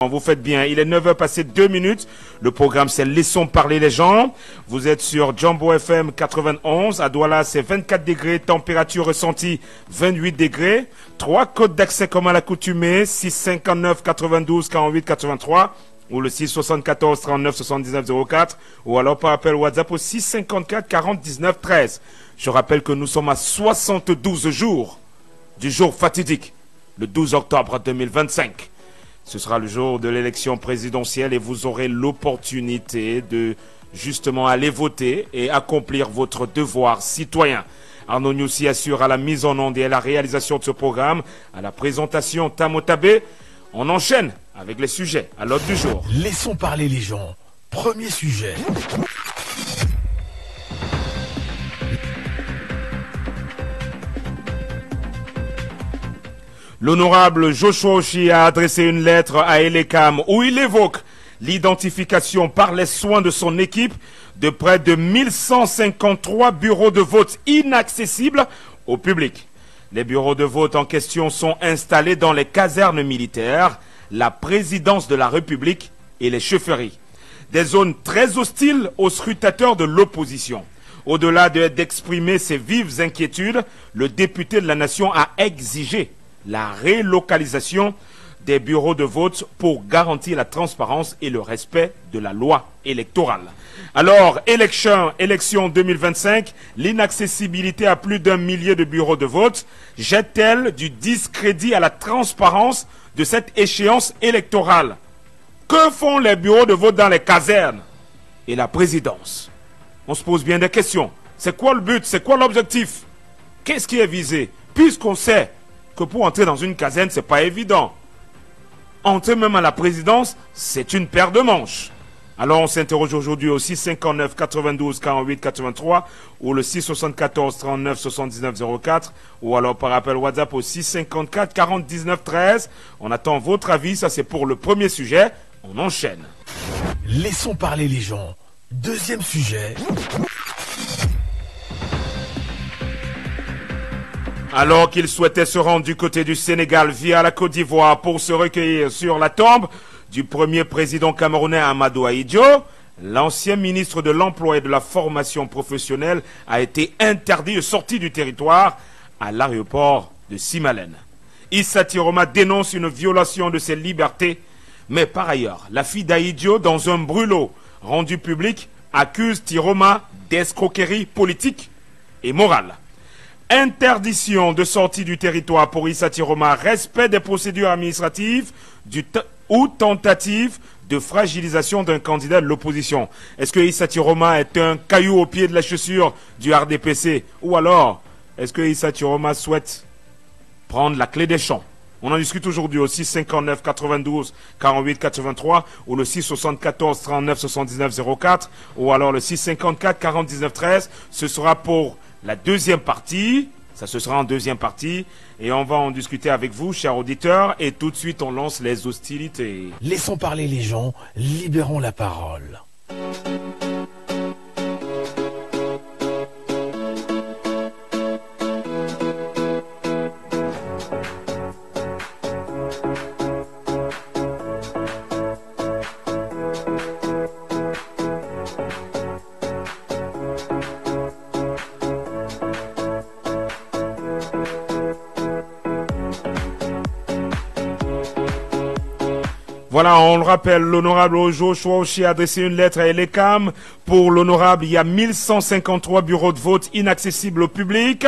Vous faites bien, il est 9 h passé 2 minutes. Le programme c'est Laissons parler les gens. Vous êtes sur Jumbo FM 91. À Douala c'est 24 degrés, température ressentie 28 degrés. 3 codes d'accès comme à l'accoutumée, 659 92 48 83 ou le 674 39 79 04 ou alors par appel WhatsApp au 654 40 19 13. Je rappelle que nous sommes à 72 jours du jour fatidique, le 12 octobre 2025. Ce sera le jour de l'élection présidentielle et vous aurez l'opportunité de justement aller voter et accomplir votre devoir citoyen. Arnaud Nyoussi assure à la mise en onde et à la réalisation de ce programme, à la présentation Tamotabé. On enchaîne avec les sujets à l'ordre du jour. Laissons parler les gens. Premier sujet. L'honorable Joshua Oshi a adressé une lettre à Elekam où il évoque l'identification par les soins de son équipe de près de 1153 bureaux de vote inaccessibles au public. Les bureaux de vote en question sont installés dans les casernes militaires, la présidence de la République et les chefferies. Des zones très hostiles aux scrutateurs de l'opposition. Au-delà d'exprimer ses vives inquiétudes, le député de la nation a exigé la relocalisation des bureaux de vote pour garantir la transparence et le respect de la loi électorale. Alors, élection 2025, l'inaccessibilité à plus d'1 millier de bureaux de vote jette-t-elle du discrédit à la transparence de cette échéance électorale? Que font les bureaux de vote dans les casernes et la présidence? On se pose bien des questions. C'est quoi le but? C'est quoi l'objectif? Qu'est-ce qui est visé? Puisqu'on sait que pour entrer dans une caserne, c'est pas évident. Entrer même à la présidence, c'est une paire de manches. Alors on s'interroge aujourd'hui au 659 92 48 83 ou le 674 39 79 04 ou alors par appel WhatsApp au 654 40 19 13. On attend votre avis, ça c'est pour le premier sujet. On enchaîne. Laissons parler les gens. Deuxième sujet. Alors qu'il souhaitait se rendre du côté du Sénégal via la Côte d'Ivoire pour se recueillir sur la tombe du premier président camerounais Amadou Ahidjo, l'ancien ministre de l'Emploi et de la Formation professionnelle a été interdit de sortie du territoire à l'aéroport de Simalène. Issa Tiroma dénonce une violation de ses libertés, mais par ailleurs, la fille d'Ahidjo, dans un brûlot rendu public, accuse Tiroma d'escroquerie politique et morale. Interdiction de sortie du territoire pour Issa Tiroma, respect des procédures administratives ou tentative de fragilisation d'un candidat de l'opposition. Est-ce que Issa Tiroma est un caillou au pied de la chaussure du RDPC? Ou alors, est-ce que Issa Tiroma souhaite prendre la clé des champs? On en discute aujourd'hui au 659 92 48 83 ou le 674 39 79 04 ou alors le 654 40 19 13. Ce sera pour la deuxième partie, ça ce sera en deuxième partie et on va en discuter avec vous, chers auditeurs, et tout de suite on lance les hostilités. Laissons parler les gens, libérons la parole. Voilà, on le rappelle, l'honorable Joshua Oshi a adressé une lettre à Elekam. Pour l'honorable, il y a 1153 bureaux de vote inaccessibles au public.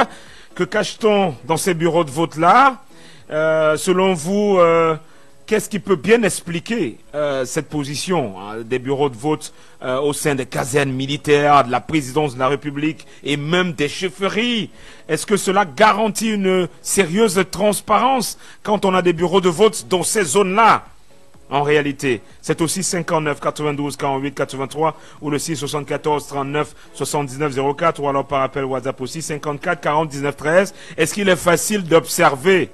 Que cache-t-on dans ces bureaux de vote-là? Selon vous, qu'est-ce qui peut bien expliquer cette position des bureaux de vote au sein des casernes militaires, de la présidence de la République et même des chefferies? Est-ce que cela garantit une sérieuse transparence quand on a des bureaux de vote dans ces zones-là? En réalité, c'est aussi 59 92 48 83 ou le 674 39 79 04 ou alors par appel WhatsApp aussi 54 40 19 13. Est-ce qu'il est facile d'observer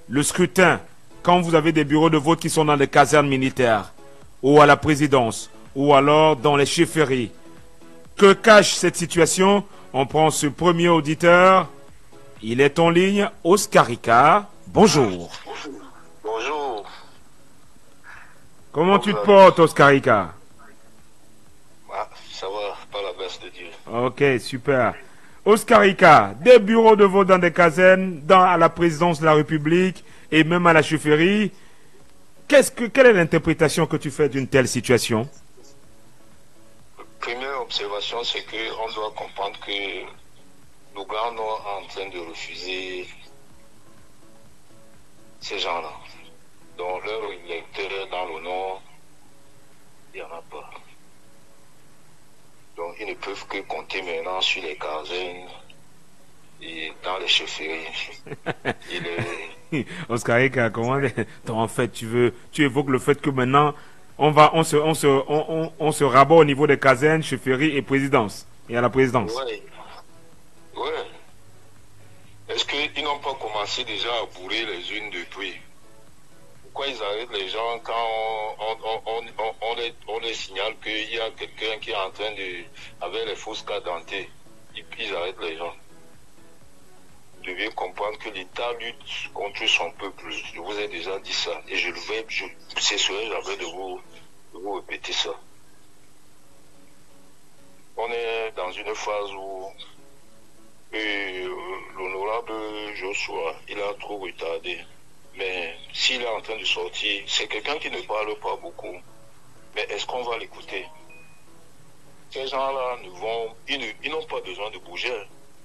le scrutin quand vous avez des bureaux de vote qui sont dans les casernes militaires ou à la présidence ou alors dans les chefferies? Que cache cette situation? On prend ce premier auditeur. Il est en ligne, Oscar Ricard. Bonjour. Bonjour. Comment tu te portes, Oscarika? Ah, ça va, par la grâce de Dieu. Ok, super. Oscarika, des bureaux de vote dans des casernes, à la présidence de la République et même à la chefferie. Quelle est l'interprétation que tu fais d'une telle situation? Première observation, c'est qu'on doit comprendre que le Grand Nord est en train de refuser ces gens-là. Donc leur électeur dans le Nord, il n'y en a pas. Donc ils ne peuvent que compter maintenant sur les casernes et dans les chefferies. Oscarika, comment en fait tu évoques le fait que maintenant on se rabat au niveau des casernes, chefferies et présidence et à la présidence. Oui. Ouais. Est-ce qu'ils n'ont pas commencé déjà à bourrer les unes depuis? Pourquoi ils arrêtent les gens quand on les signale qu'il y a quelqu'un qui est en train de, avec les fausses cartes dentées, et puis ils arrêtent les gens? Vous devez comprendre que l'État lutte contre son peuple. Je vous ai déjà dit ça. Et je cesserai jamais de vous répéter ça. On est dans une phase où l'honorable Joshua, il a trop retardé. Mais s'il est en train de sortir, c'est quelqu'un qui ne parle pas beaucoup. Mais est-ce qu'on va l'écouter? Ces gens-là ils n'ont pas besoin de bouger.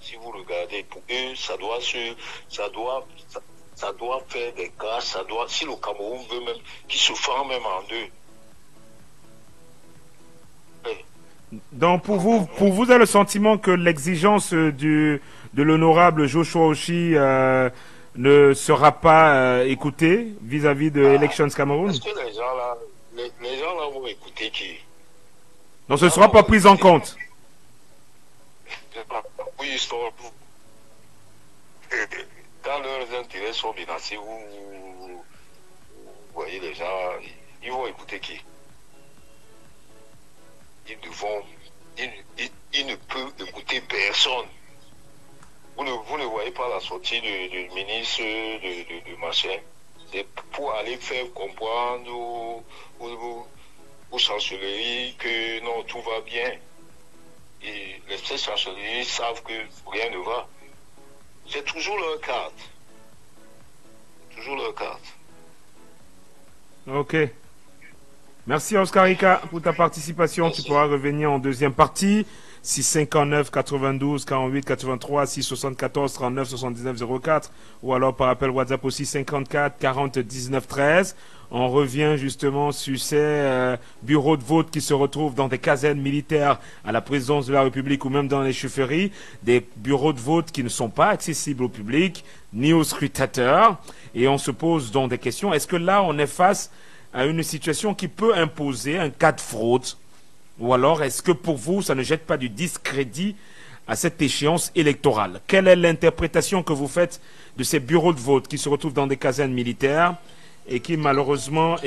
Si vous regardez, pour eux, ça doit faire des cas, si le Cameroun veut même, qu'ils se fend même en deux. Oui. Donc pour vous, avez le sentiment que l'exigence de l'honorable Joshua Oshi ne sera pas écoutée vis-à-vis de Elections Cameroun? Est-ce que les gens là vont écouter qui? Donc ce ne sera pas pris en compte. Oui, quand leurs intérêts sont menacés, vous voyez les gens, ils vont écouter qui? Ils ne peuvent écouter personne. Vous ne voyez pas la sortie du ministre de machin. C'est pour aller faire comprendre aux chancelleries que non, tout va bien. Et les chancelleries savent que rien ne va. C'est toujours leur carte. Toujours leur carte. Ok. Merci Oscarika pour ta participation. Merci. Tu pourras revenir en deuxième partie. 659 92 48 83 674 39 79 04 ou alors par appel WhatsApp aussi 54 40 19 13. On revient justement sur ces bureaux de vote qui se retrouvent dans des casernes militaires à la présidence de la République ou même dans les chefferies, des bureaux de vote qui ne sont pas accessibles au public ni aux scrutateurs. Et on se pose donc des questions. Est-ce que là on est face à une situation qui peut imposer un cas de fraude? Ou alors, est-ce que pour vous, ça ne jette pas du discrédit à cette échéance électorale? Quelle est l'interprétation que vous faites de ces bureaux de vote qui se retrouvent dans des casernes militaires et qui malheureusement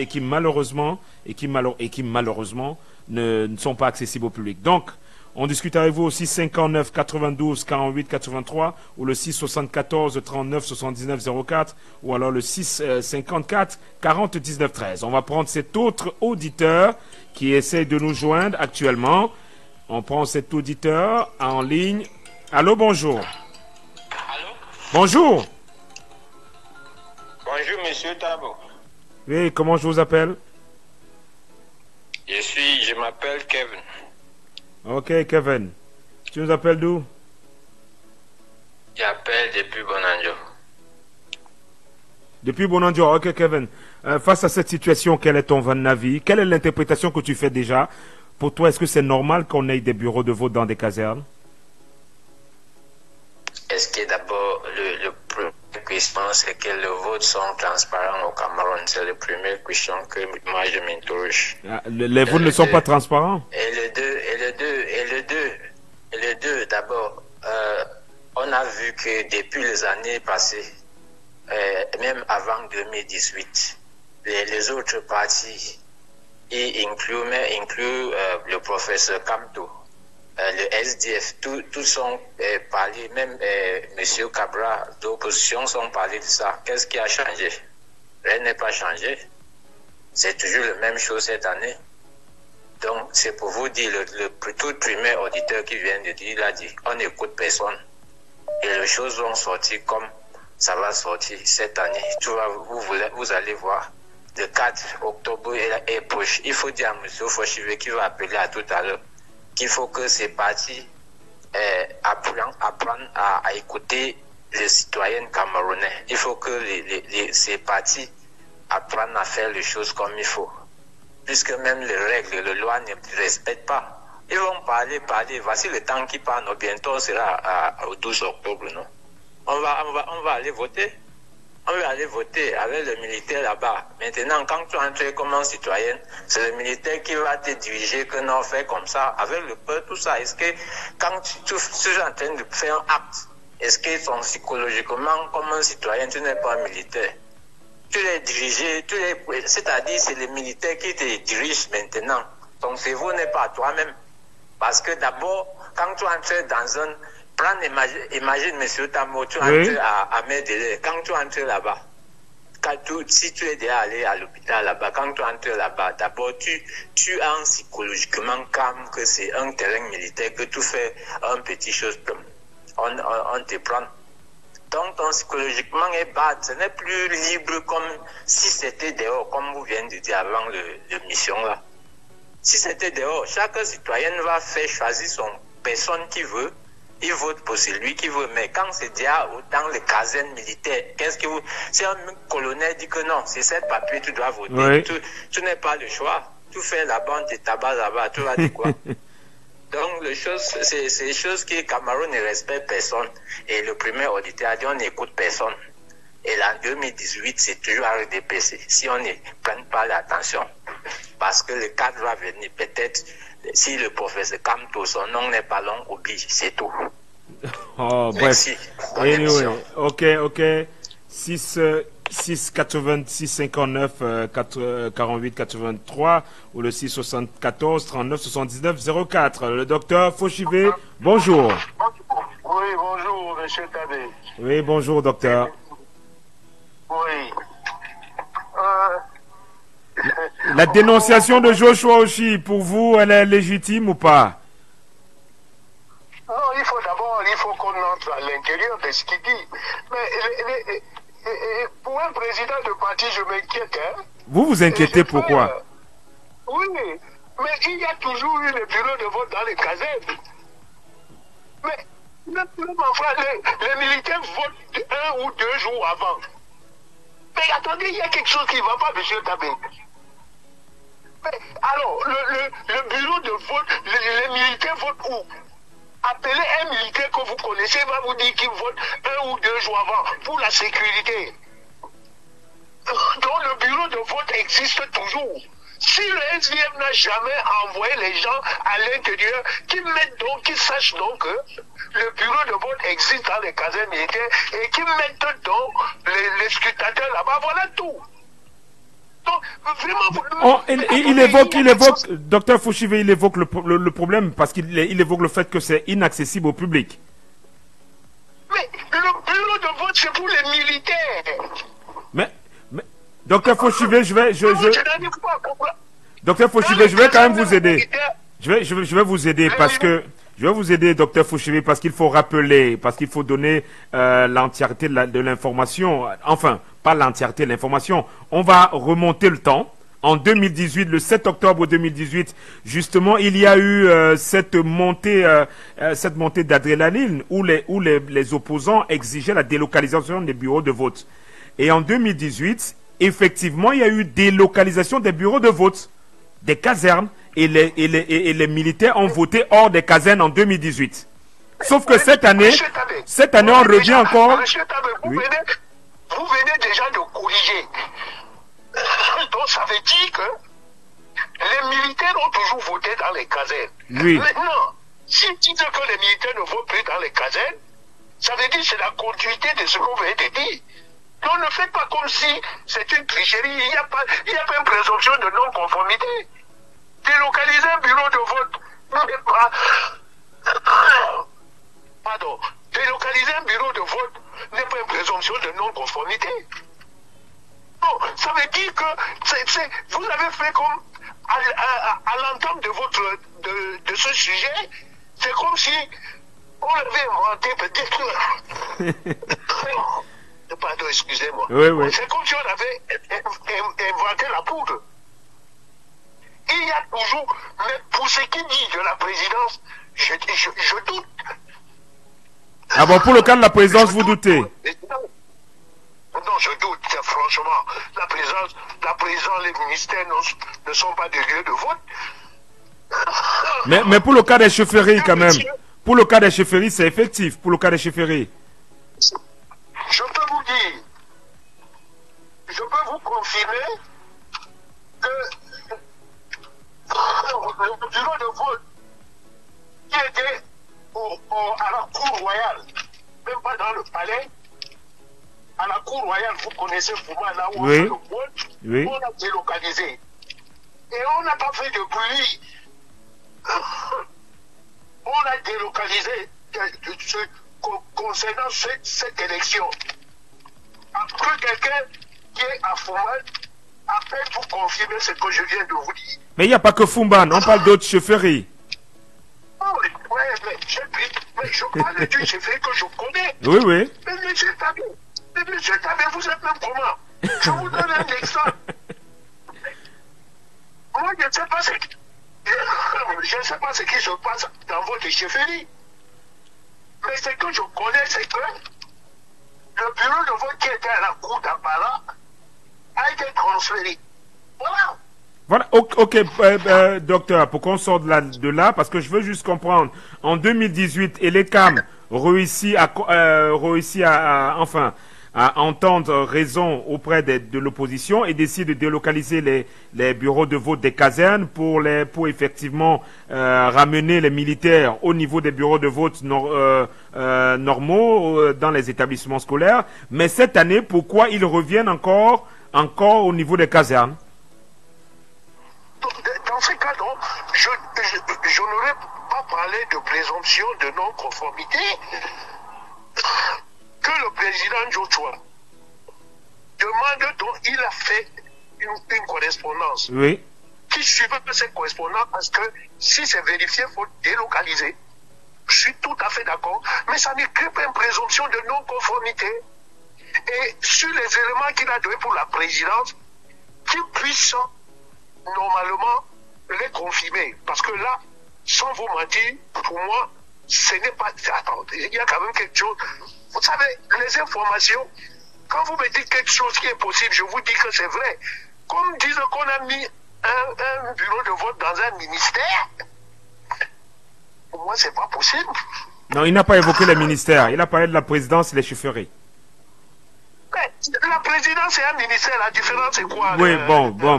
ne sont pas accessibles au public? Donc, on discute avec vous aussi 59 92 48 83 ou le 6 74 39 79 04 ou alors le 6 54 40 19 13. On va prendre cet autre auditeur qui essaie de nous joindre actuellement. On prend cet auditeur en ligne. Allô, bonjour. Allô? Bonjour. Bonjour, monsieur Tabo. Oui, comment je vous appelle? Je m'appelle Kevin. Ok, Kevin. Tu nous appelles d'où? J'appelle depuis Bonanjo. Depuis Bonanjo, ok, Kevin. Face à cette situation, quel est ton avis? Quelle est l'interprétation que tu fais déjà? Pour toi, est-ce que c'est normal qu'on ait des bureaux de vote dans des casernes? Est-ce que d'abord, le premier question, c'est que les votes sont transparents au Cameroun? C'est la première question que moi je m'interroge. Les votes ne sont pas transparents? Et les deux, d'abord, on a vu que depuis les années passées, même avant 2018, les autres partis, y incluent le professeur Kamto, le SDF, tous sont parlé, même M. Cabra d'opposition sont parlé de ça. Qu'est-ce qui a changé? Rien n'est pas changé. C'est toujours la même chose cette année. Donc, c'est pour vous dire, le tout premier auditeur qui vient de dire, il a dit, on n'écoute personne. Et les choses vont sortir comme ça va sortir cette année. Vous allez voir. Le 4 octobre est proche. Il faut dire à M. Foshivé qui va appeler à tout à l'heure qu'il faut que ces partis apprennent à écouter les citoyens camerounais. Il faut que ces partis apprennent à faire les choses comme il faut. Puisque même les règles, les lois ne respectent pas. Ils vont parler. Voici le temps qui passe. Bientôt, on sera au 12 octobre, non? On va aller voter. On va aller voter avec le militaire là-bas. Maintenant, quand tu entres comme un citoyen, c'est le militaire qui va te diriger que non, fait comme ça, avec le peuple, tout ça. Est-ce que quand tu es en train de faire un acte, est-ce qu'ils sont psychologiquement comme un citoyen, tu n'es pas un militaire? Tu es dirigé, c'est-à-dire c'est le militaire qui te dirige maintenant. Ton cerveau n'est pas à toi-même. Parce que d'abord, quand tu entres dans un... Imagine, monsieur Tamo, tu entres à Medellin. Quand tu entres là-bas, si tu es déjà allé à l'hôpital là-bas, quand tu entres là-bas, d'abord, tu es psychologiquement calme que c'est un terrain militaire, que tu fais un petit chose, on te prend. Donc, ton psychologiquement est bas. Ce n'est plus libre comme si c'était dehors, comme vous venez de dire avant l'émission là. Si c'était dehors, chaque citoyen va faire choisir son personne qui veut. Il vote pour celui qui veut. Mais quand c'est déjà dans les casernes militaires, si un colonel dit que non, c'est cette papier, tu dois voter. Oui. Tu n'as pas le choix. Tu fais la bande de tabac là-bas, tu vas dire quoi? Donc, c'est des choses que Cameroun ne respecte personne. Et le premier auditeur a dit on n'écoute personne. Et là, en 2018, c'est toujours à RDPC. Si on ne prend pas l'attention, parce que le cadre va venir, peut-être, si le professeur Kamto, son nom n'est pas long, oublie, c'est tout. Oh, merci. Bref. Anyway, ok. 6 86 59 48 83 ou le 6 74 39 79 04. Le docteur Foshivé, bonjour. Oui, bonjour, monsieur Tabé. Oui, bonjour, docteur. Oui. La dénonciation de Joshua Oshi, pour vous, elle est légitime ou pas? Non, il faut qu'on entre à l'intérieur de ce qu'il dit. Mais pour un président de parti, je m'inquiète. Hein? Vous vous inquiétez pourquoi? Oui, mais il y a toujours eu le bureau de vote dans les casernes. Mais les militaires votent 1 ou 2 jours avant. Mais attendez, il y a quelque chose qui ne va pas, monsieur Tabé. Mais alors, le bureau de vote, les militaires votent où? Appelez un militaire que vous connaissez, va vous dire qu'il vote 1 ou 2 jours avant pour la sécurité. Donc le bureau de vote existe toujours. Si le SVM n'a jamais envoyé les gens à l'intérieur, qu'ils sachent donc que le bureau de vote existe dans les casernes militaires et qu'ils mettent donc les scrutateurs là-bas, voilà tout. Donc, vraiment, il évoque, docteur Foshivé, il évoque le problème parce qu'il évoque le fait que c'est inaccessible au public. Mais le bureau de vote, c'est pour les militaires. Mais docteur Foshivé, docteur Foshivé, je vais quand même vous aider. Je vais vous aider parce que je vais vous aider, docteur Foshivé, parce qu'il faut rappeler, parce qu'il faut donner l'entièreté de l'information. Enfin, pas l'entièreté de l'information. On va remonter le temps. En 2018, le 7 octobre 2018, justement, il y a eu cette montée d'adrénaline où les opposants exigeaient la délocalisation des bureaux de vote. Et en 2018, effectivement, il y a eu délocalisation des bureaux de vote, des casernes, et les militaires ont voté hors des casernes en 2018. Sauf que cette année, on revient encore... Monsieur Tabé, vous venez déjà de corriger. Donc ça veut dire que les militaires ont toujours voté dans les casernes. Oui. Maintenant, si tu dis que les militaires ne votent plus dans les casernes, ça veut dire que c'est la continuité de ce qu'on vient de dire. Donc ne faites pas comme si c'est une tricherie. Il n'y a pas une présomption de non-conformité. Délocaliser un bureau de vote n'est pas... Pardon. Délocaliser un bureau de vote n'est pas une présomption de non-conformité. ça veut dire que vous avez fait comme à l'entente de de ce sujet, c'est comme si on l'avait inventé peut-être. Pardon, excusez-moi. Oui, oui. C'est comme si on avait inventé la poudre. Il y a toujours, mais pour ce qui dit de la présidence, je doute. Ah bon, pour le cas de la présidence, vous doutez? Non, je doute, franchement. La présidence, les ministères ne sont pas des lieux de vote. Mais pour le cas des chefferies, quand même. Pour le cas des chefferies, c'est effectif. Pour le cas des chefferies. Je peux vous dire, je peux vous confirmer que le bureau de vote qui était à la cour royale, même pas dans le palais, à la cour royale, vous connaissez Fouma, là où on fait le vote, oui. On a délocalisé. Et on n'a pas fait de bruit. On a délocalisé concernant cette élection. Après quelqu'un qui est à Fouman appelle pour confirmer ce que je viens de vous dire. Mais il n'y a pas que Fumban, on parle d'autres chefferies. Oui, mais je parle du chefferie que je connais. Oui, oui. Mais monsieur Tabé, vous êtes même comment? Je vous donne un exemple. Moi, je ne sais pas ce qui se passe dans votre chefferie. Mais ce que je connais, c'est que le bureau de vote qui était à la cour d'Apala a été transféré. Voilà. Voilà, ok, docteur, pour qu'on sorte de là, parce que je veux juste comprendre. En 2018, Elecam réussit à entendre raison auprès de l'opposition et décide de délocaliser les bureaux de vote des casernes pour effectivement ramener les militaires au niveau des bureaux de vote normaux dans les établissements scolaires. Mais cette année, pourquoi ils reviennent encore au niveau des casernes? Dans ce cas, donc, je n'aurais pas parlé de présomption de non-conformité que le président Joshua demande, dont il a fait une correspondance. Oui. Qui suivait cette correspondance parce que si c'est vérifié, il faut délocaliser. Je suis tout à fait d'accord, mais ça n'est que une présomption de non-conformité. Et sur les éléments qu'il a donnés pour la présidence, qu'il puisse normalement les confirmer. Parce que là, sans vous mentir, pour moi, ce n'est pas... Attendez, il y a quand même quelque chose... Vous savez, les informations, quand vous me dites quelque chose qui est possible, je vous dis que c'est vrai. Comme disent qu'on a mis un bureau de vote dans un ministère, pour moi, c'est pas possible. Non, il n'a pas évoqué les ministères. Il a parlé de la présidence et les chefferies. La présidence, c'est un ministère. La différence, c'est quoi? Oui,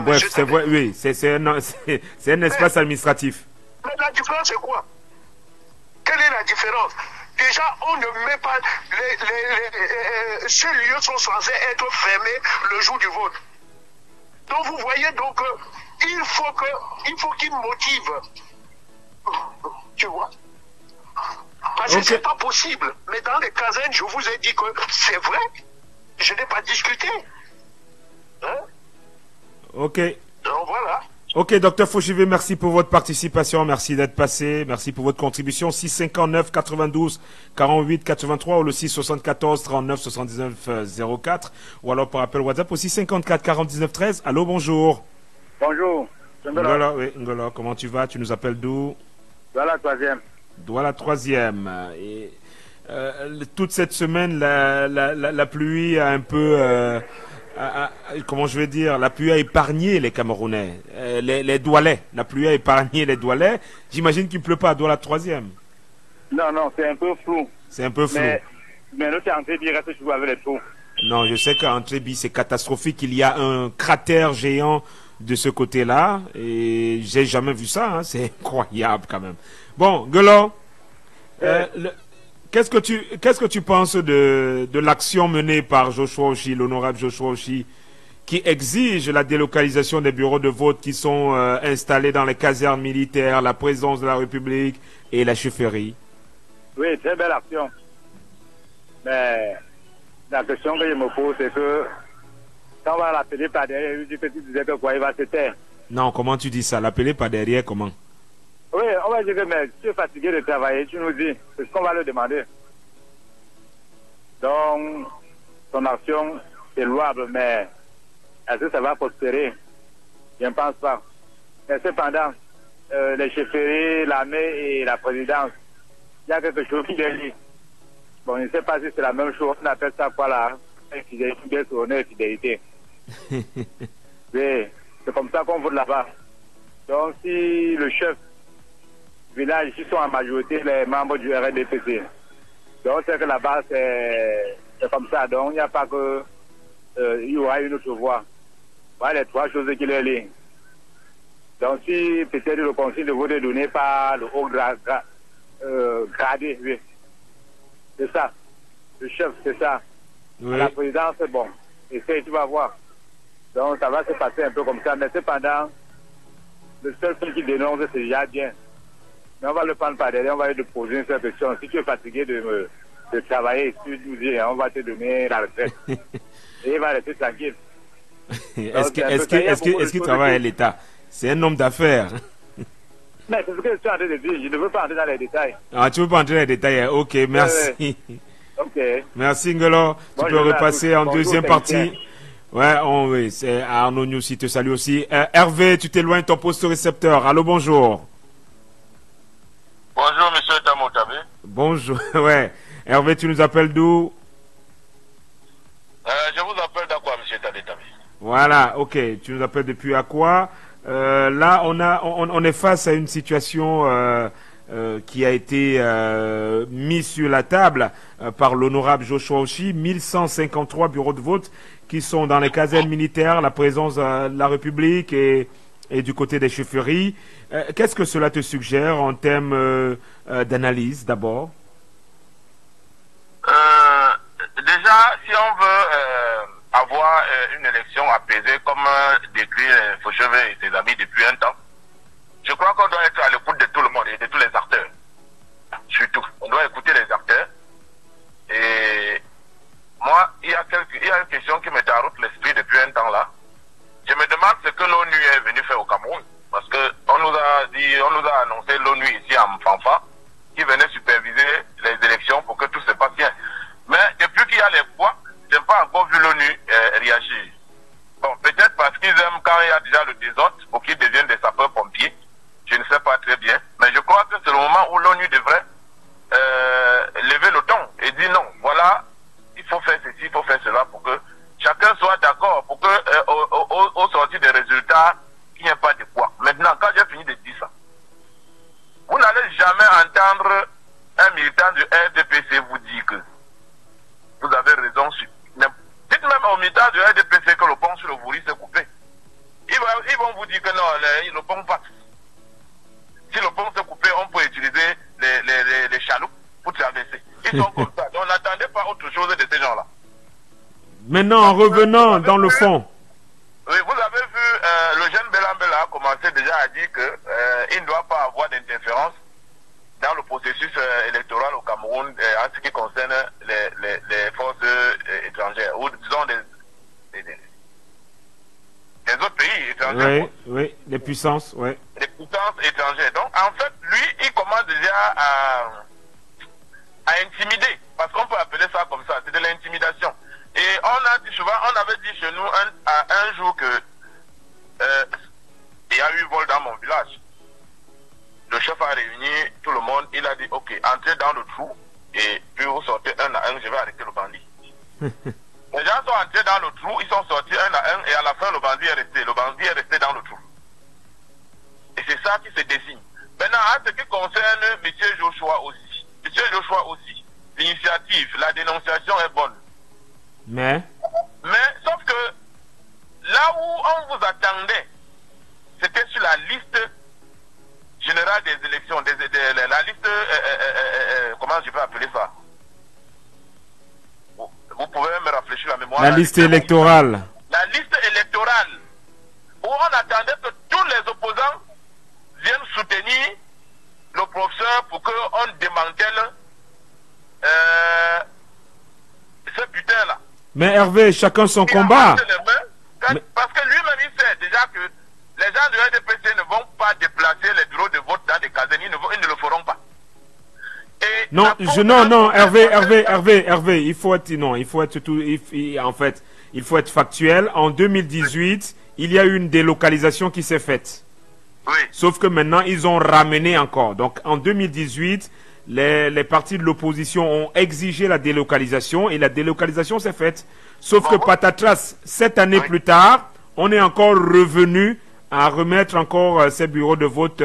bref, c'est vrai. Oui, c'est un espace administratif. Mais la différence, c'est quoi? Quelle est la différence? Déjà, on ne met pas... ces lieux sont censés être fermés le jour du vote. Donc, vous voyez, donc, il faut qu'ils motivent. Tu vois? Parce que c'est pas possible. Mais dans les casernes, je vous ai dit que c'est vrai. Je n'ai pas discuté. Hein? Ok. Donc, voilà. Ok, docteur Fauchivé, merci pour votre participation, merci d'être passé, merci pour votre contribution. 659 92 48 83 ou le 674 39 79 04 ou alors par appel WhatsApp au 654 49 13. Allô, bonjour. Bonjour. Ngola, oui, Ngola, comment tu vas? Tu nous appelles d'où? Douala 3e. Douala 3e. Et toute cette semaine, la pluie a un peu... comment je vais dire, la pluie a épargné les Camerounais, les Doualais. La pluie a épargné les Doualais. J'imagine qu'il ne pleut pas à Douala 3e. Non, c'est un peu flou. C'est un peu flou. Mais l'autre Entebbe reste toujours avec les trous. Non, je sais qu'à Entebbe, c'est catastrophique. Il y a un cratère géant de ce côté-là. Et j'ai jamais vu ça. Hein. C'est incroyable quand même. Bon, Guelon, qu'est-ce que tu penses de l'action menée par Joshua Oshi, l'honorable Joshua Oshi, qui exige la délocalisation des bureaux de vote qui sont installés dans les casernes militaires, la présidence de la République et la chefferie? Oui, très belle action. Mais la question que je me pose, c'est que Quand on va l'appeler par derrière, il lui dit que tu disais que quoi, il va se taire. Non, comment tu dis ça? L'appeler par derrière, comment? Oui, on va dire que mais tu es fatigué de travailler, tu nous dis. C'est ce qu'on va le demander. Donc, son action est louable, mais est-ce que ça va prospérer? Je ne pense pas. Mais cependant, les chefferies, l'armée et la présidence, il y a quelque chose qui les lie. Bon, je ne sais pas si c'est la même chose. On appelle ça quoi là? Fidélité, honneur et fidélité. Oui, c'est comme ça qu'on vote là-bas. Donc, si le chef du village, ils sont en majorité les membres du RDPC. Donc, c'est que là-bas, c'est comme ça. Donc, il n'y a pas que. Il y aura une autre voie. Voilà les trois choses qui les lient. Donc, si peut-être le conseil de vote est donné par le haut gradé, oui. C'est ça. Le chef, c'est ça. Oui. À la présidence, c'est bon. Essaye, tu vas voir. Donc, ça va se passer un peu comme ça. Mais cependant, le seul truc qui dénonce, c'est déjà bien. Mais on va le prendre par derrière, on va lui poser une seule question. Si tu es fatigué de travailler, tu nous dis, on va te donner la retraite. Et il va rester tranquille. Est-ce qu'il travaille à l'État? C'est un homme d'affaires. Mais c'est ce que je suis en train de dire. Je ne veux pas entrer dans les détails. Ah, tu veux pas entrer dans les détails? Ok, merci. Ok. Merci Ngolo. Tu peux repasser en deuxième partie. Ouais, oui, c'est Arnaud Nyoussi te salue aussi. Hervé, tu t'éloignes ton poste récepteur. Allô, bonjour. Bonjour, monsieur Tamotabe. Bonjour, ouais. Hervé, tu nous appelles d'où? Je vous appelle d'Aqua, monsieur Tadetabe. Voilà, ok. Tu nous appelles depuis Aqua. Là, on est face à une situation qui a été mise sur la table par l'honorable Joshua Oshi. 1153 bureaux de vote qui sont dans les casernes militaires, la présence de la République et du côté des chefferies. Qu'est-ce que cela te suggère en termes d'analyse d'abord? Déjà, si on veut avoir une élection apaisée comme décrit Faucheve et ses amis depuis un temps, je crois qu'on doit être à l'écoute de tout le monde et de tous les acteurs. Surtout, on doit écouter les acteurs. Et moi, il y a une question qui me taroute l'esprit depuis un temps là. Je me demande ce que l'ONU est venu faire au Cameroun. Parce que on nous a annoncé l'ONU ici en Fanfa, qui venait superviser les élections pour que tout se passe bien. Mais depuis qu'il y a les poids, je n'ai pas encore vu l'ONU réagir. Bon, peut-être parce qu'ils aiment quand il y a déjà le désordre pour qu'ils deviennent des sapeurs-pompiers. Je ne sais pas très bien. Mais je crois que c'est le moment où l'ONU devrait lever le ton et dire non, voilà, il faut faire ceci, il faut faire cela pour que chacun soit d'accord, pour que au sortir des résultats, il n'y ait pas de poids. Maintenant, quand j'ai fini de dire ça, vous n'allez jamais entendre un militant du RDPC vous dire que vous avez raison. Dites même aux militants du RDPC que le pont sur le Vouri s'est coupé. Ils vont vous dire que non, le pont passe. Si le pont s'est coupé, on peut utiliser les chaloupes pour traverser. Ils sont comme ça. Donc, on n'attendait pas autre chose de ces gens-là. Maintenant, en revenant dans le fond. Oui, vous avez vu, le jeune Belambela a commencé déjà à dire qu'il ne doit pas avoir d'interférence dans le processus électoral au Cameroun en ce qui concerne les forces étrangères, ou disons des autres pays étrangers. Oui, oui, les puissances, oui. Les puissances étrangères. Donc, en fait, lui, il commence déjà à intimider, parce qu'on peut appeler ça comme ça, c'est de l'intimidation. Et on a dit souvent, on avait dit chez nous un jour que il y a eu vol dans mon village. Le chef a réuni tout le monde, il a dit ok, entrez dans le trou et puis vous sortez un à un, je vais arrêter le bandit. Les gens sont entrés dans le trou, ils sont sortis un à un et à la fin le bandit est resté. Le bandit est resté dans le trou. Et c'est ça qui se dessine. Maintenant, en ce qui concerne M. Joshua aussi, l'initiative, la dénonciation est bonne. Mais sauf que là où on vous attendait, c'était sur la liste générale des élections, la liste, comment je peux appeler ça? Vous pouvez me rafraîchir la mémoire. La liste électorale. La liste électorale, où on attendait que tous les opposants viennent soutenir le professeur pour qu'on démantèle ce butin-là. Mais Hervé, chacun son combat. de RDPC ne vont pas déplacer les bureaux de vote dans des casernes, ils ne le feront pas. Et non, non, Hervé, il faut être, non, il faut être tout, en fait, il faut être factuel. En 2018, il y a eu une délocalisation qui s'est faite. Oui. Sauf que maintenant, ils ont ramené encore. Donc, en 2018, les partis de l'opposition ont exigé la délocalisation et la délocalisation s'est faite. Sauf que patatras, 7 années plus tard, on est encore revenu à remettre encore ces bureaux de vote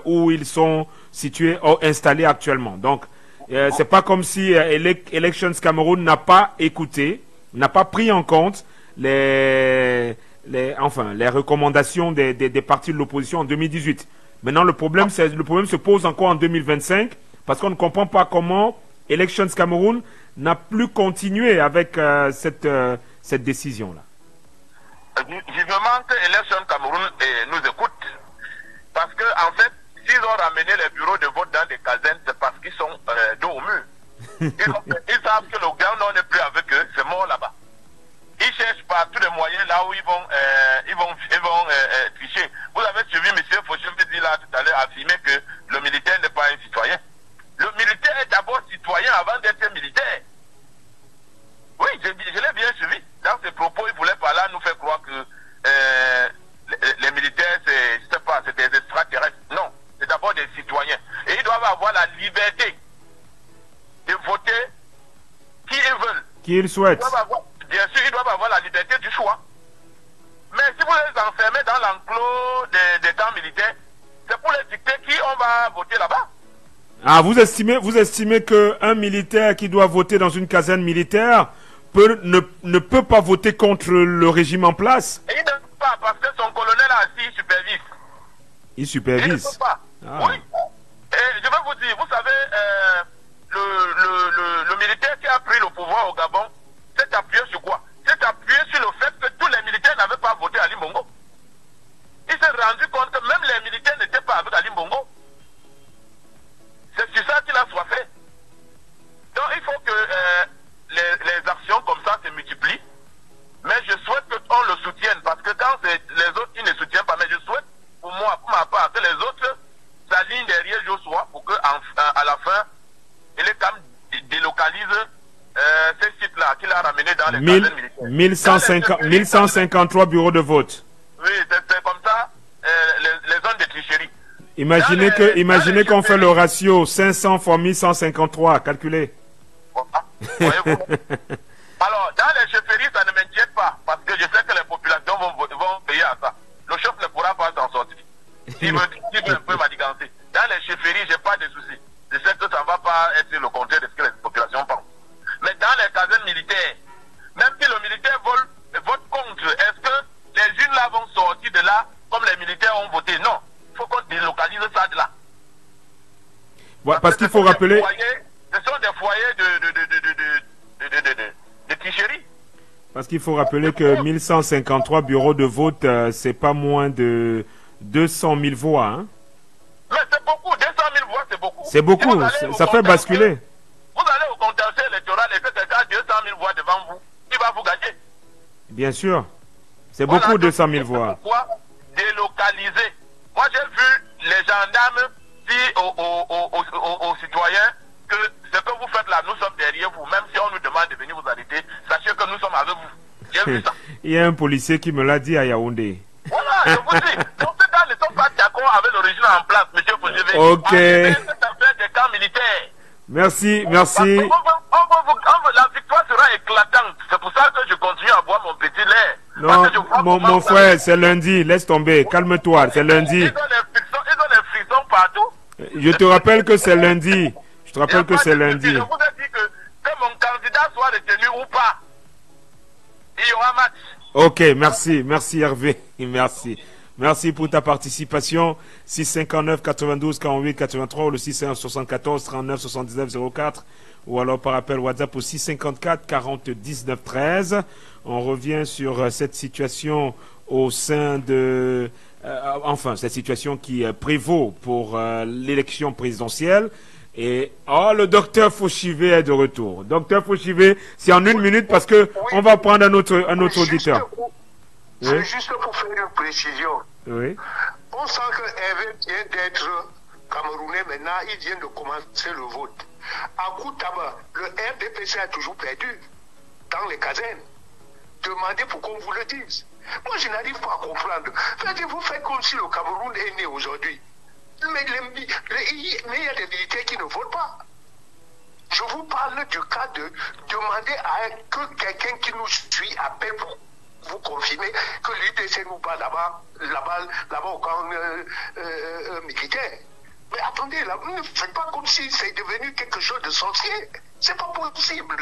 où ils sont situés ou installés actuellement. Donc, c'est pas comme si Elections Cameroun n'a pas écouté, n'a pas pris en compte les recommandations des partis de l'opposition en 2018. Maintenant, le problème se pose encore en 2025 parce qu'on ne comprend pas comment Elections Cameroun n'a plus continué avec cette décision-là. Vivement que Elections Cameroun nous écoute. Parce que, en fait, s'ils ont ramené les bureaux de vote dans des casernes, c'est parce qu'ils sont dos au mur. Ils savent que le gouvernement n'est plus avec eux, c'est mort là-bas. Ils cherchent par tous les moyens là où ils vont tricher. Vous avez suivi M. Fauchemedi là tout à l'heure affirmer que le militaire n'est pas un citoyen. Le militaire est d'abord citoyen avant d'être militaire. Oui, je l'ai bien suivi. Dans ses propos, il voulait par là nous faire croire que les militaires, c'est des extraterrestres. Non, c'est d'abord des citoyens. Et ils doivent avoir la liberté de voter qui ils veulent. Qui ils souhaitent. Bien sûr, ils doivent avoir la liberté du choix. Mais si vous les enfermez dans l'enclos des camps militaires, c'est pour les dicter qui on va voter là-bas. Ah, vous estimez qu'un militaire qui doit voter dans une caserne militaire ne peut pas voter contre le régime en place? Et il ne peut pas, parce que son colonel assis, il supervise. Il supervise? Il ne peut pas. Ah. Oui. Et je vais vous dire, vous savez, le militaire qui a pris le pouvoir au Gabon s'est appuyé sur quoi? S'est appuyé sur le fait que tous les militaires n'avaient pas voté Ali Bongo. Il s'est rendu compte que même les militaires n'étaient pas avec Ali Bongo. C'est sur ça qu'il a soifé. Donc il faut que les actions comme ça se multiplient. Mais je souhaite qu'on le soutienne. Parce que quand les autres qui ne soutiennent pas, mais je souhaite pour moi, pour ma part, que les autres s'alignent derrière Joshua pour qu'à la fin, il est quand même délocalise ces sites-là qu'il a ramenés dans les casernes militaires. 1153 bureaux de vote. Oui, c'est comme ça, les zones de tricherie. Imaginez qu'on fait le ratio 500 fois 1153, calculez. Voyez-vous. Alors, dans les chefferies, ça ne m'inquiète pas, parce que je sais que les populations vont payer à ça. Le chef ne pourra pas s'en sortir. S'il veut un peu manigancer. Dans les chefferies, je n'ai pas de soucis. Je sais que ça ne va pas être le contraire de ce que les populations pensent. Mais dans les casernes militaires, même si le militaire vote contre, est-ce que les unes là vont sortir de là comme les militaires ont voté? Non. Il faut qu'on délocalise ça de là. Ouais, parce qu'il faut rappeler... Ce sont des foyers de tricherie. Parce qu'il faut rappeler que 1153 bureaux de vote, c'est pas moins de 200 000 voix. Hein? Mais c'est beaucoup, 200 000 voix, c'est beaucoup. C'est beaucoup, ça fait basculer. Vous allez au contentieux électoral et que quelqu'un a 200 000 voix devant vous, il va vous gagner. Bien sûr. C'est beaucoup, 200 000 voix. Pourquoi délocaliser? Moi, j'ai vu les gendarmes dire aux citoyens que ce que vous faites là, nous sommes derrière vous. Même si on nous demande de venir vous arrêter, sachez que nous sommes avec vous. J'ai vu ça. Il y a un policier qui me l'a dit à Yaoundé. Voilà, je vous dis. Donc, ces gars ne sont pas d'accord avec l'origine en place, monsieur Fauchevé. Ok. Cette affaire des camps militaires. Merci. La victoire sera éclatante. C'est pour ça que je continue à boire mon petit lait. Non, mon frère, c'est lundi. Laisse tomber. Calme-toi. C'est lundi. Ils ont des frissons partout. Je te rappelle que c'est lundi. Je te rappelle que c'est lundi. Je vous ai dit que mon candidat soit retenu ou pas, il y aura match. Ok, merci Hervé. Merci pour ta participation. 659 92 48 83 ou le 674 39 79 04 ou alors par appel WhatsApp au 654 40 19 13. On revient sur cette situation au sein de... cette situation qui prévaut pour l'élection présidentielle. Et le docteur Fauchivé est de retour. Docteur Fauchivé, c'est en une minute parce que on va prendre un autre auditeur. C'est juste pour faire une précision. Oui. sent que Hervé vient d'être Camerounais maintenant, il vient de commencer le vote. À Koutaba, le RDPC a toujours perdu dans les casernes. Demandez pour qu'on vous le dise. Moi, je n'arrive pas à comprendre. Vous faites comme si le Cameroun est né aujourd'hui. Mais il y a des militaires qui ne votent pas. Je vous parle du cas de demander à que quelqu'un qui nous suit appelle pour vous confirmer que l'UDC nous bat là-bas au camp militaire. Mais attendez, là, ne faites pas comme si c'est devenu quelque chose de sorcier. C'est pas possible.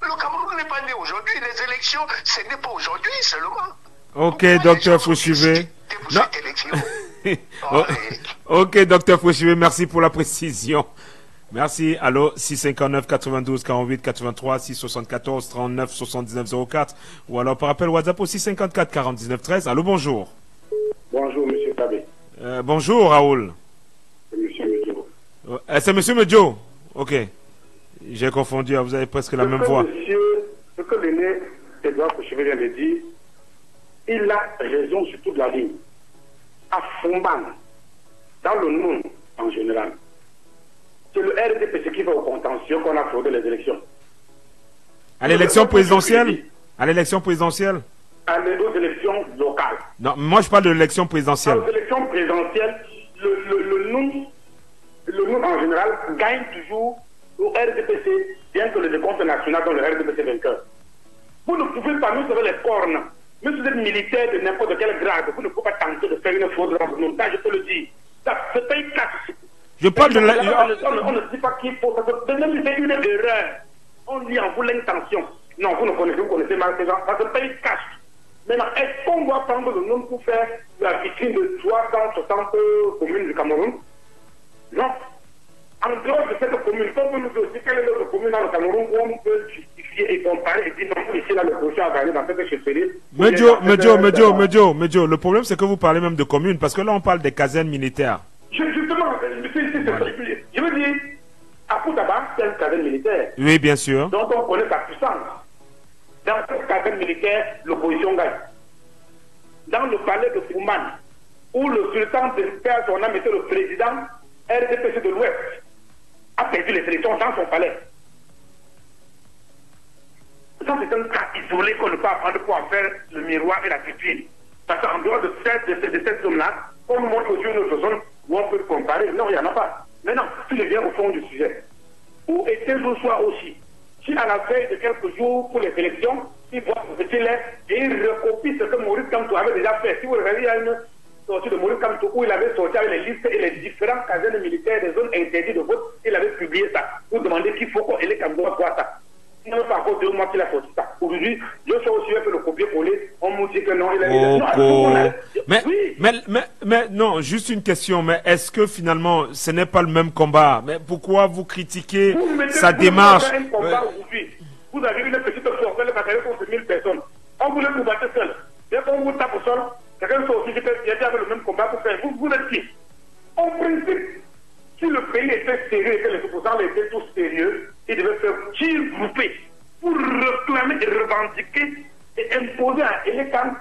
Le Cameroun n'est pas né aujourd'hui. Les élections, ce n'est pas aujourd'hui seulement. Ok, docteur Fouchivé. Ok, docteur Fouchivé, merci pour la précision. Merci. Allô, 659 92 48 83 674 39 79 04 ou alors par appel WhatsApp au 654 49 13. Allô, bonjour. Bonjour, monsieur Tabé. Bonjour, Raoul. C'est monsieur Medjo. C'est monsieur Medjo. Ok. J'ai confondu, vous avez presque la même voix. Monsieur, ce que l'aîné Edouard Fouchivé vient de dire, il a raison sur toute la ligne. À Fomban, dans le monde en général, c'est le RDPC qui va au contentieux qu'on a fraudé les élections. À l'élection présidentielle? À l'élection présidentielle? Aux élections locales. Non, moi je parle de l'élection présidentielle. Aux élections présidentielles, le nom en général gagne toujours au RDPC, bien que le décompte national dans le RDPC vainqueur. Vous ne pouvez pas, nous savons les cornes, mais si vous êtes militaire de n'importe quel grade, vous ne pouvez pas tenter de faire une fraude dans ce monde. Ça, je peux le dire. Ça se paye cash. Je parle de la... On ne dit pas qu'il faut... Même si c'est une erreur, on dit en vous l'intention. Non, vous connaissez mal ces gens. Ça se paye cash. Maintenant, est-ce qu'on doit prendre le nom pour faire la vitrine de 360 communes du Cameroun? Non. En dehors de cette commune, comme vous nous dites aussi, quelle est l'autre commune dans le Cameroun où on peut justifier et comparer et dire non, ici, là, le projet a gagné dans cette chefferie? Medjo, le problème c'est que vous parlez même de communes, parce que là on parle des casernes militaires. Justement, je veux dire, à Koutaba, c'est une caserne militaire. Oui, bien sûr. Donc on connaît sa puissance. Dans cette caserne militaire, l'opposition gagne. Dans le palais de Fouman, où le sultan de père son âme était le président RDPC de l'Ouest, a perdu les élections dans son palais. Ça, c'est un cas isolé qu'on ne peut pas prendre pour en faire le miroir et la vitrine. Parce qu'en dehors de cette zone-là, on nous montre aussi une autre zone où on peut comparer. Non, il n'y en a pas. Maintenant, si je viens au fond du sujet, où était le soir aussi? Si à la veille de quelques jours pour les élections, il voit ce petit lait et il recopie ce que Maurice Kamto avait déjà fait. Si vous regardez, il y a une sortie de Maurice Kamto où il avait sorti avec les listes et les différents casernes militaires des zones interdites de vote. Il avait publié ça pour demander qu'il faut qu'on ait les Camerounais voient ça. Il n'y a pas encore 2 mois qu'il a sorti ça. Aujourd'hui, je suis aussi un peu le copier-coller. On me dit que non, il a mais non, juste une question. Mais est-ce que finalement, ce n'est pas le même combat? Mais pourquoi vous critiquez sa démarche? Vous avez une petite force, elle est contre 1000 personnes. On voulait vous battre seul. Dès qu'on vous tape au sol, quelqu'un sort aussi, il y a le même combat pour faire. Vous êtes qui? En principe, si le pays était sérieux et que les opposants étaient tous sérieux, ils devaient faire tir groupé pour réclamer et revendiquer et imposer à Elekam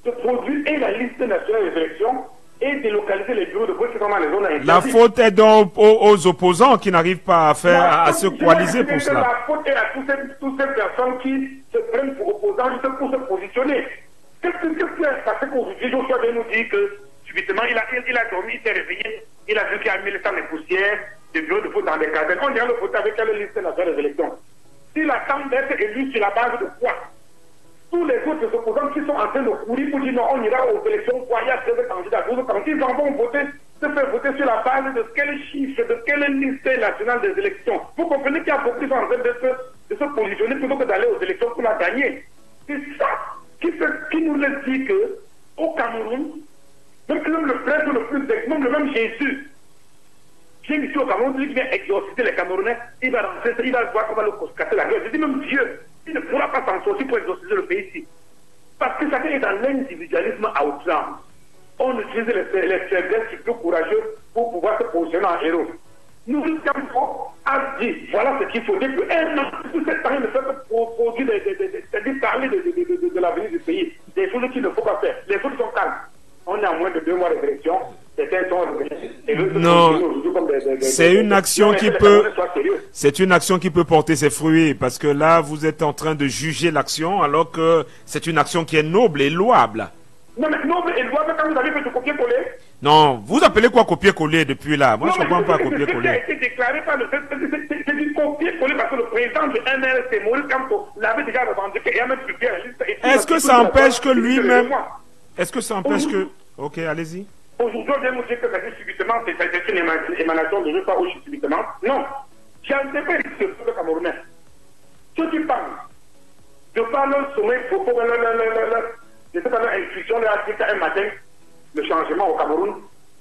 de produire et la liste nationale des élections et délocaliser les bureaux de vote qui sont dans les zones interdites. La faute est donc aux opposants qui n'arrivent pas à faire, à se coaliser pour cela. La faute est à toutes ces personnes qui se prennent pour opposants juste pour se positionner. Qu'est-ce qui a passé qu'aujourd'hui, Joshua vient nous dire que subitement il a dormi, il s'est réveillé, il a vu qu'il y a 1100 de poussières de bureaux de vote dans les casernes. On dirait le vote avec quelle liste nationale des élections. S'il attend d'être élu sur la base de quoi? Tous les autres opposants qui sont en train de courir pour dire non, on ira aux élections, il y a 2 candidats, 12 candidats, ils en vont voter, se faire voter sur la base de quel chiffre, de quelle liste nationale des élections. Vous comprenez qu'il y a beaucoup qui sont en train de se positionner plutôt que d'aller aux élections pour la gagner. C'est ça qui nous laisse dire qu'au Cameroun, même le prêtre le plus même le même Jésus, ici au Cameroun, celui qui vient exorciser les Camerounais, il va rentrer, il va voir comment le casser la gueule. Je dis même Dieu, il ne pourra pas s'en sortir pour exorciser le pays ici. Parce que chacun est dans l'individualisme à outrance. On utilise les faiblesses les plus courageux pour pouvoir se positionner en héros. Nous, Kampo a dit, voilà ce qu'il faut dire, que tout cette année ne fait que produire, c'est-à-dire parler de l'avenir du pays, des choses qu'il ne faut pas faire. Les choses sont calmes. On est à moins de 2 mois de élection. Certains sont revenus. Et Non, c'est une action qui peut... C'est une action qui peut porter ses fruits, parce que là, vous êtes en train de juger l'action, alors que c'est une action qui est noble et louable. Non, mais noble et louable quand vous avez fait du copier-coller. Non, vous appelez quoi copier-coller depuis là? Moi, je ne comprends pas copier-coller. Ça a été déclaré par le... C'est du copier-coller parce que le président de MRC, Maurice Kamto, l'avait déjà revendiqué. Il y a même publié un liste. Est-ce que ça empêche que lui-même... Est-ce que ça empêche que... Ok, allez-y. Aujourd'hui, on vient nous dire que ça dit subitement, c'est une émanation de je pas aussi subitement. Non. J'ai anticipé le peuple camerounais. Ceux qui parlent de par leur sommeil, pour leur instruction, leur dire qu'un matin, le changement au Cameroun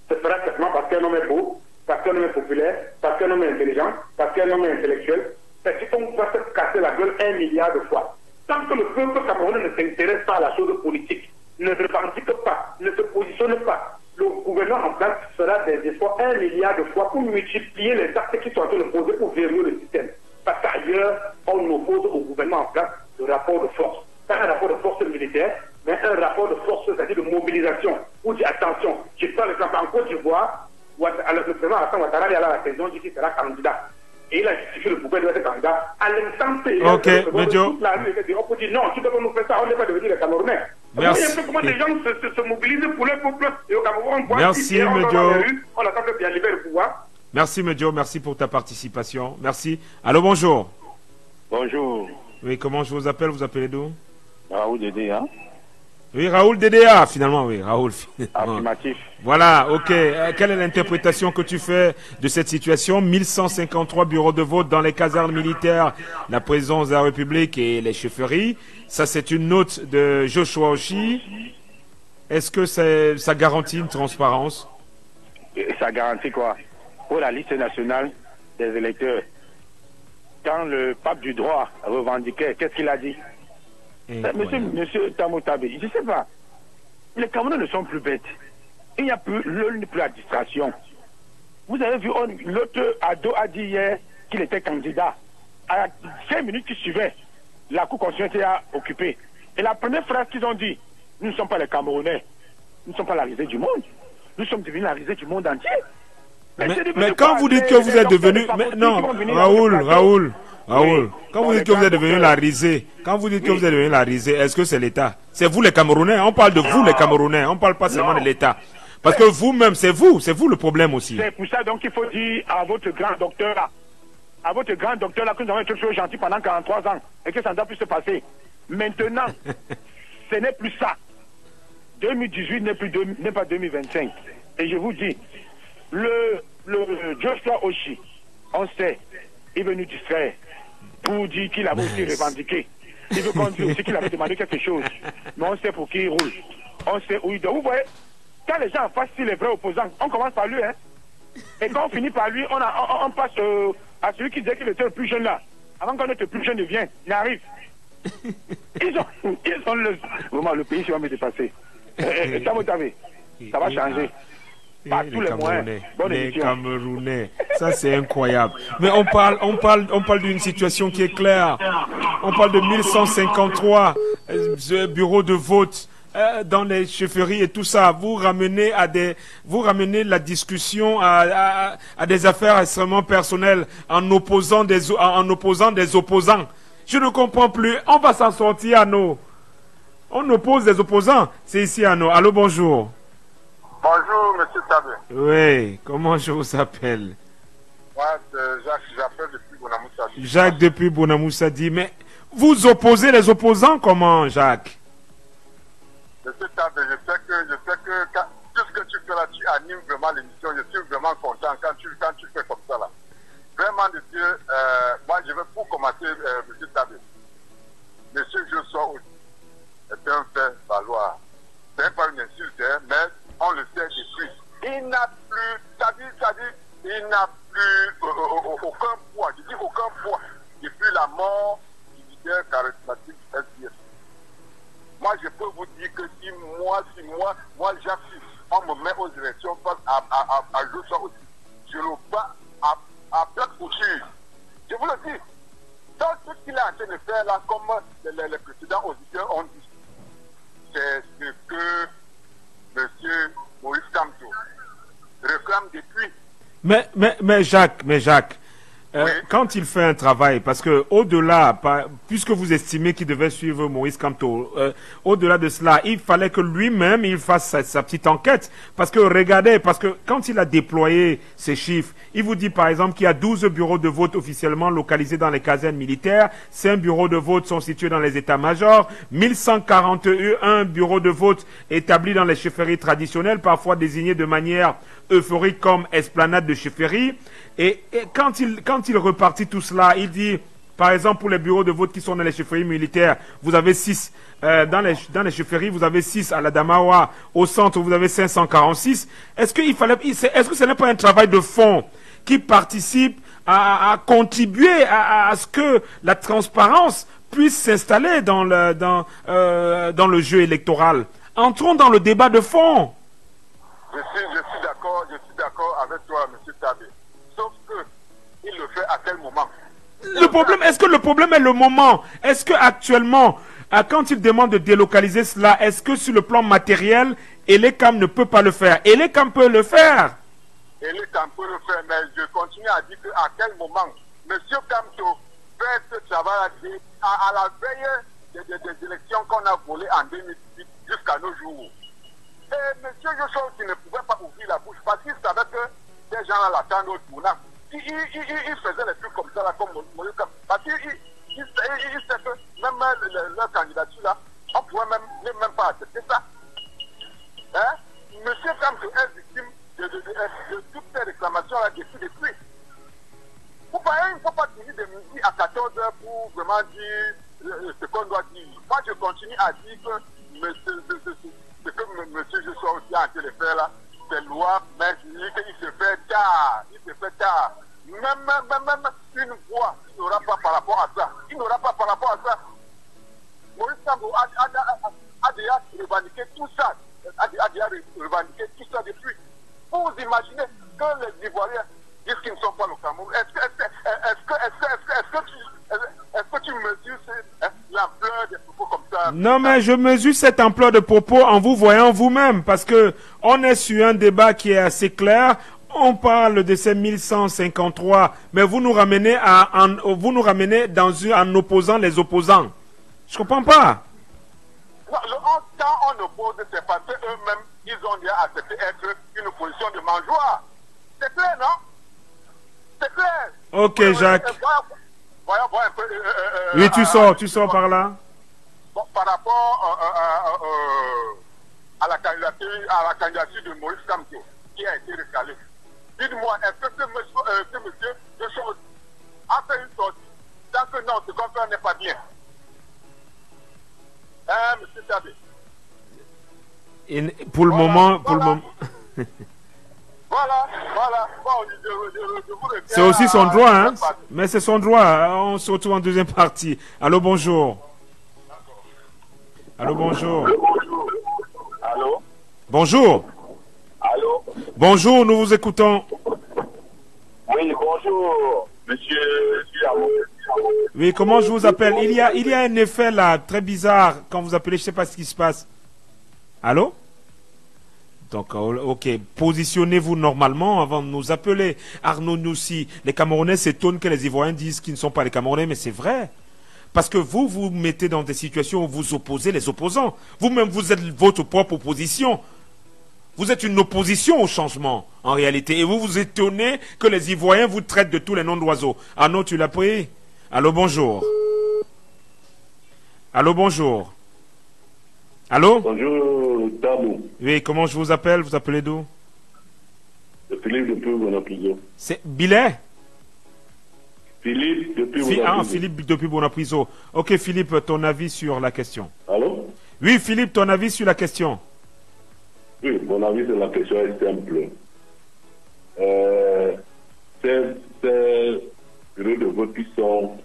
se fera certainement parce qu'un homme est beau, parce qu'un homme est populaire, parce qu'un homme est intelligent, parce qu'un homme est intellectuel. C'est qu'on va se casser la gueule 1 milliard de fois. Tant que le peuple camerounais ne s'intéresse pas à la chose politique, ne revendique pas, ne se positionne pas, le gouvernement en place fera des efforts 1 milliard de fois pour multiplier les actes qui sont en train de poser pour verrouiller le système. Parce qu'ailleurs, on oppose au gouvernement en place le rapport de force. Pas un rapport de force militaire, mais un rapport de force, c'est-à-dire de mobilisation. Où dit attention, je prends l'exemple en Côte d'Ivoire, où le président Hassan Ouattara est allé à la présidence, dit qu'il sera candidat. Et il a justifié le pouvoir de être candidat. À l'instant T, ok, Medio. On peut dire non, tu dois nous faire ça, on n'est pas devenu les Camerounais. Merci. Vous voyez un peu comment les gens se mobilisent pour leur peuple. Et au Cameroun, merci, Medio. On attend que bien libérer le pouvoir. Merci, Medio. Merci pour ta participation. Merci. Allô, bonjour. Bonjour. Oui, comment je vous appelle? Vous appelez d'où? Raoul DDA. Oui, Raoul DDA, finalement, oui, Raoul. Affirmatif. Voilà, ok. Quelle est l'interprétation que tu fais de cette situation? 1153 bureaux de vote dans les casernes militaires, la présidence de la République et les chefferies. Ça, c'est une note de Joshua Oshi. Est-ce que ça garantit une transparence? Ça garantit quoi? Pour la liste nationale des électeurs, quand le pape du droit revendiquait, qu'est-ce qu'il a dit? Monsieur Tamotabe, je ne sais pas. Les Camerounais ne sont plus bêtes. Il n'y a plus la distraction. Vous avez vu, l'autre ado a dit hier qu'il était candidat. À 5 minutes qui suivaient, la Cour constitutionnelle a occupé. Et la première phrase qu'ils ont dit, nous ne sommes pas les Camerounais, nous ne sommes pas la risée du monde, nous sommes devenus la risée du monde entier. Mais quand vous dites que vous êtes devenu... Non, Raoul, quand vous dites que vous êtes devenu la risée, est-ce que c'est l'État? C'est vous les Camerounais, on parle de vous les Camerounais, on ne parle pas seulement de l'État. Parce que vous-même, c'est vous le problème aussi. C'est pour ça donc qu'il faut dire à votre grand docteur là, que nous avons été toujours gentils pendant 43 ans et que ça ne doit plus se passer. Maintenant, ce n'est plus ça. 2018 n'est pas 2025. Et je vous dis, le Joshua Oshi, on sait, il est venu distraire pour dire qu'il avait aussi revendiqué. Il veut qu'on dise aussi qu'il avait demandé quelque chose. Mais on sait pour qui il roule. On sait où il doit. Vous voyez, quand les gens en face, si les vrais opposants, on commence par lui, hein. Et quand on finit par lui, on passe à celui qui disait qu'il était le plus jeune là. Avant qu'on ait le plus jeune vienne, il arrive. Ils ont vraiment, le pays va me dépasser. Ça va changer. Par tous les moyens. Les Camerounais, ça c'est incroyable. Mais on parle d'une situation qui est claire. On parle de 1153 bureaux de vote dans les chefferies et tout ça. Vous ramenez la discussion à des affaires extrêmement personnelles en opposant des opposants. Je ne comprends plus. On va s'en sortir à nous. On oppose des opposants. C'est ici à nous. Allô, bonjour. Bonjour, monsieur Tabé. Oui, comment je vous appelle? Moi, c'est Jacques, j'appelle depuis Bonamoussadi. Jacques depuis Bonamoussadi. Mais vous opposez les opposants comment, Jacques? Monsieur Tabé, je sais que tout ce que tu fais là, tu animes vraiment l'émission. Je suis vraiment content quand tu fais comme ça là. Vraiment, monsieur, moi je veux pour commencer, monsieur Tabé. Monsieur Joshua aussi est un fait valoir. Ce n'est pas une insulte, hein, mais on le sait depuis. Il n'a plus, il n'a plus aucun poids, je dis aucun poids, depuis la mort du leader charismatique SDF. Moi, je peux vous dire que si moi j'assiste, on me met aux élections face à Joshua aussi, je le bats à plat couture. Je vous le dis. Donc, tout ce qu'il est en train de faire là, comme les précédents auditeurs ont dit, c'est ce que M. Maurice Kamto réclame depuis. Mais Jacques, Oui. quand il fait un travail, parce que au-delà, puisque vous estimez qu'il devait suivre Maurice Kamto, au-delà de cela, il fallait que lui-même il fasse sa petite enquête. Parce que regardez, parce que quand il a déployé ces chiffres, il vous dit par exemple qu'il y a 12 bureaux de vote officiellement localisés dans les casernes militaires, 5 bureaux de vote sont situés dans les états-majors, 1141 bureaux de vote établis dans les chefferies traditionnelles, parfois désignés de manière euphorique comme esplanade de chefferie. Et quand il repartit tout cela, il dit, par exemple, pour les bureaux de vote qui sont dans les chefferies militaires, vous avez 6. Dans les chefferies, vous avez 6 à la Damawa. Au centre, vous avez 546. Est-ce que ce n'est pas un travail de fond qui participe à contribuer à ce que la transparence puisse s'installer dans le jeu électoral? Entrons dans le débat de fond. Je suis d'accord avec toi, M. Tabé. Sauf que il le fait à quel moment? Est-ce que le problème est le moment? Est-ce que actuellement, quand il demande de délocaliser cela, est-ce que sur le plan matériel, Elekam ne peut pas le faire? Elekam peut le faire. Elekam peut le faire, mais je continue à dire qu'à quel moment M. Kamto fait ce travail à la veille des élections qu'on a volées en 2018 jusqu'à nos jours. Et M. Joshua qui ne pouvait pas ouvrir la bouche parce qu'il savait que des gens l'attendent au tournant. Il faisait des trucs comme ça, là, comme Maurice Kamto. Parce qu'il sait que même leur candidature, là, on pourrait même pas accepter ça. Hein? M. Kamto est victime de toutes ces réclamations-là depuis. Il ne faut pas finir de midi à 14 h pour vraiment dire ce qu'on doit dire. Moi, je continue à dire que ce que M. Joshua aussi a en train de faire là, c'est loi, mais il se fait tard. Même une voix, il n'aura pas par rapport à ça. Maurice Kamto a déjà revendiqué tout ça. Depuis. Vous imaginez que les Ivoiriens disent qu'ils ne sont pas au Cameroun. Est-ce que tu mesures l'ampleur des propos comme ça? Non, mais je mesure cette ampleur de propos en vous voyant vous-même, parce que on est sur un débat qui est assez clair. On parle de ces 1153, mais vous nous ramenez en opposant les opposants. Je comprends pas. Non, quand on oppose, c'est parce qu'eux-mêmes, ils ont déjà accepté être une position de mangeoire. C'est clair, non? C'est clair. Ok, Jacques. Voyons un peu. Oui, tu sors par là. Bon, par rapport à la candidature de Maurice Kamto, qui a été recalée. Dites-moi, est-ce que monsieur de choses a fait une sortie tant que non, ce qu'on fait n'est pas bien? Hein, monsieur Tabé? Pour le moment. Voilà. Bon, je vous reviens. C'est aussi son droit, hein. Mais c'est son droit. On se retrouve en deuxième partie. Allô, bonjour. Allô, bonjour. Allô? Bonjour. Allô? Bonjour, nous vous écoutons. Oui, bonjour, monsieur Amon. Oui, comment je vous appelle? Il y a un effet là, très bizarre, quand vous appelez, je ne sais pas ce qui se passe. Allô? Donc, ok, positionnez-vous normalement avant de nous appeler. Arnaud Noussi, les Camerounais s'étonnent que les Ivoiriens disent qu'ils ne sont pas les Camerounais, mais c'est vrai. Parce que vous mettez dans des situations où vous opposez les opposants. Vous-même, vous êtes votre propre opposition. Vous êtes une opposition au changement, en réalité. Et vous vous étonnez que les Ivoiriens vous traitent de tous les noms d'oiseaux. Arnaud, tu l'as pris? Allô, bonjour. Allô, bonjour. Allô? Bonjour, Tabou. Oui, comment je vous appelle? Vous appelez d'où? Philippe depuis Bonapriso. C'est Billet? Philippe depuis Bonapriso. Philippe depuis Bonapriso. Ok, Philippe, ton avis sur la question? Allô? Oui, Philippe, ton avis sur la question? Oui, mon avis sur la question est simple. Ces bureaux de vote qui sont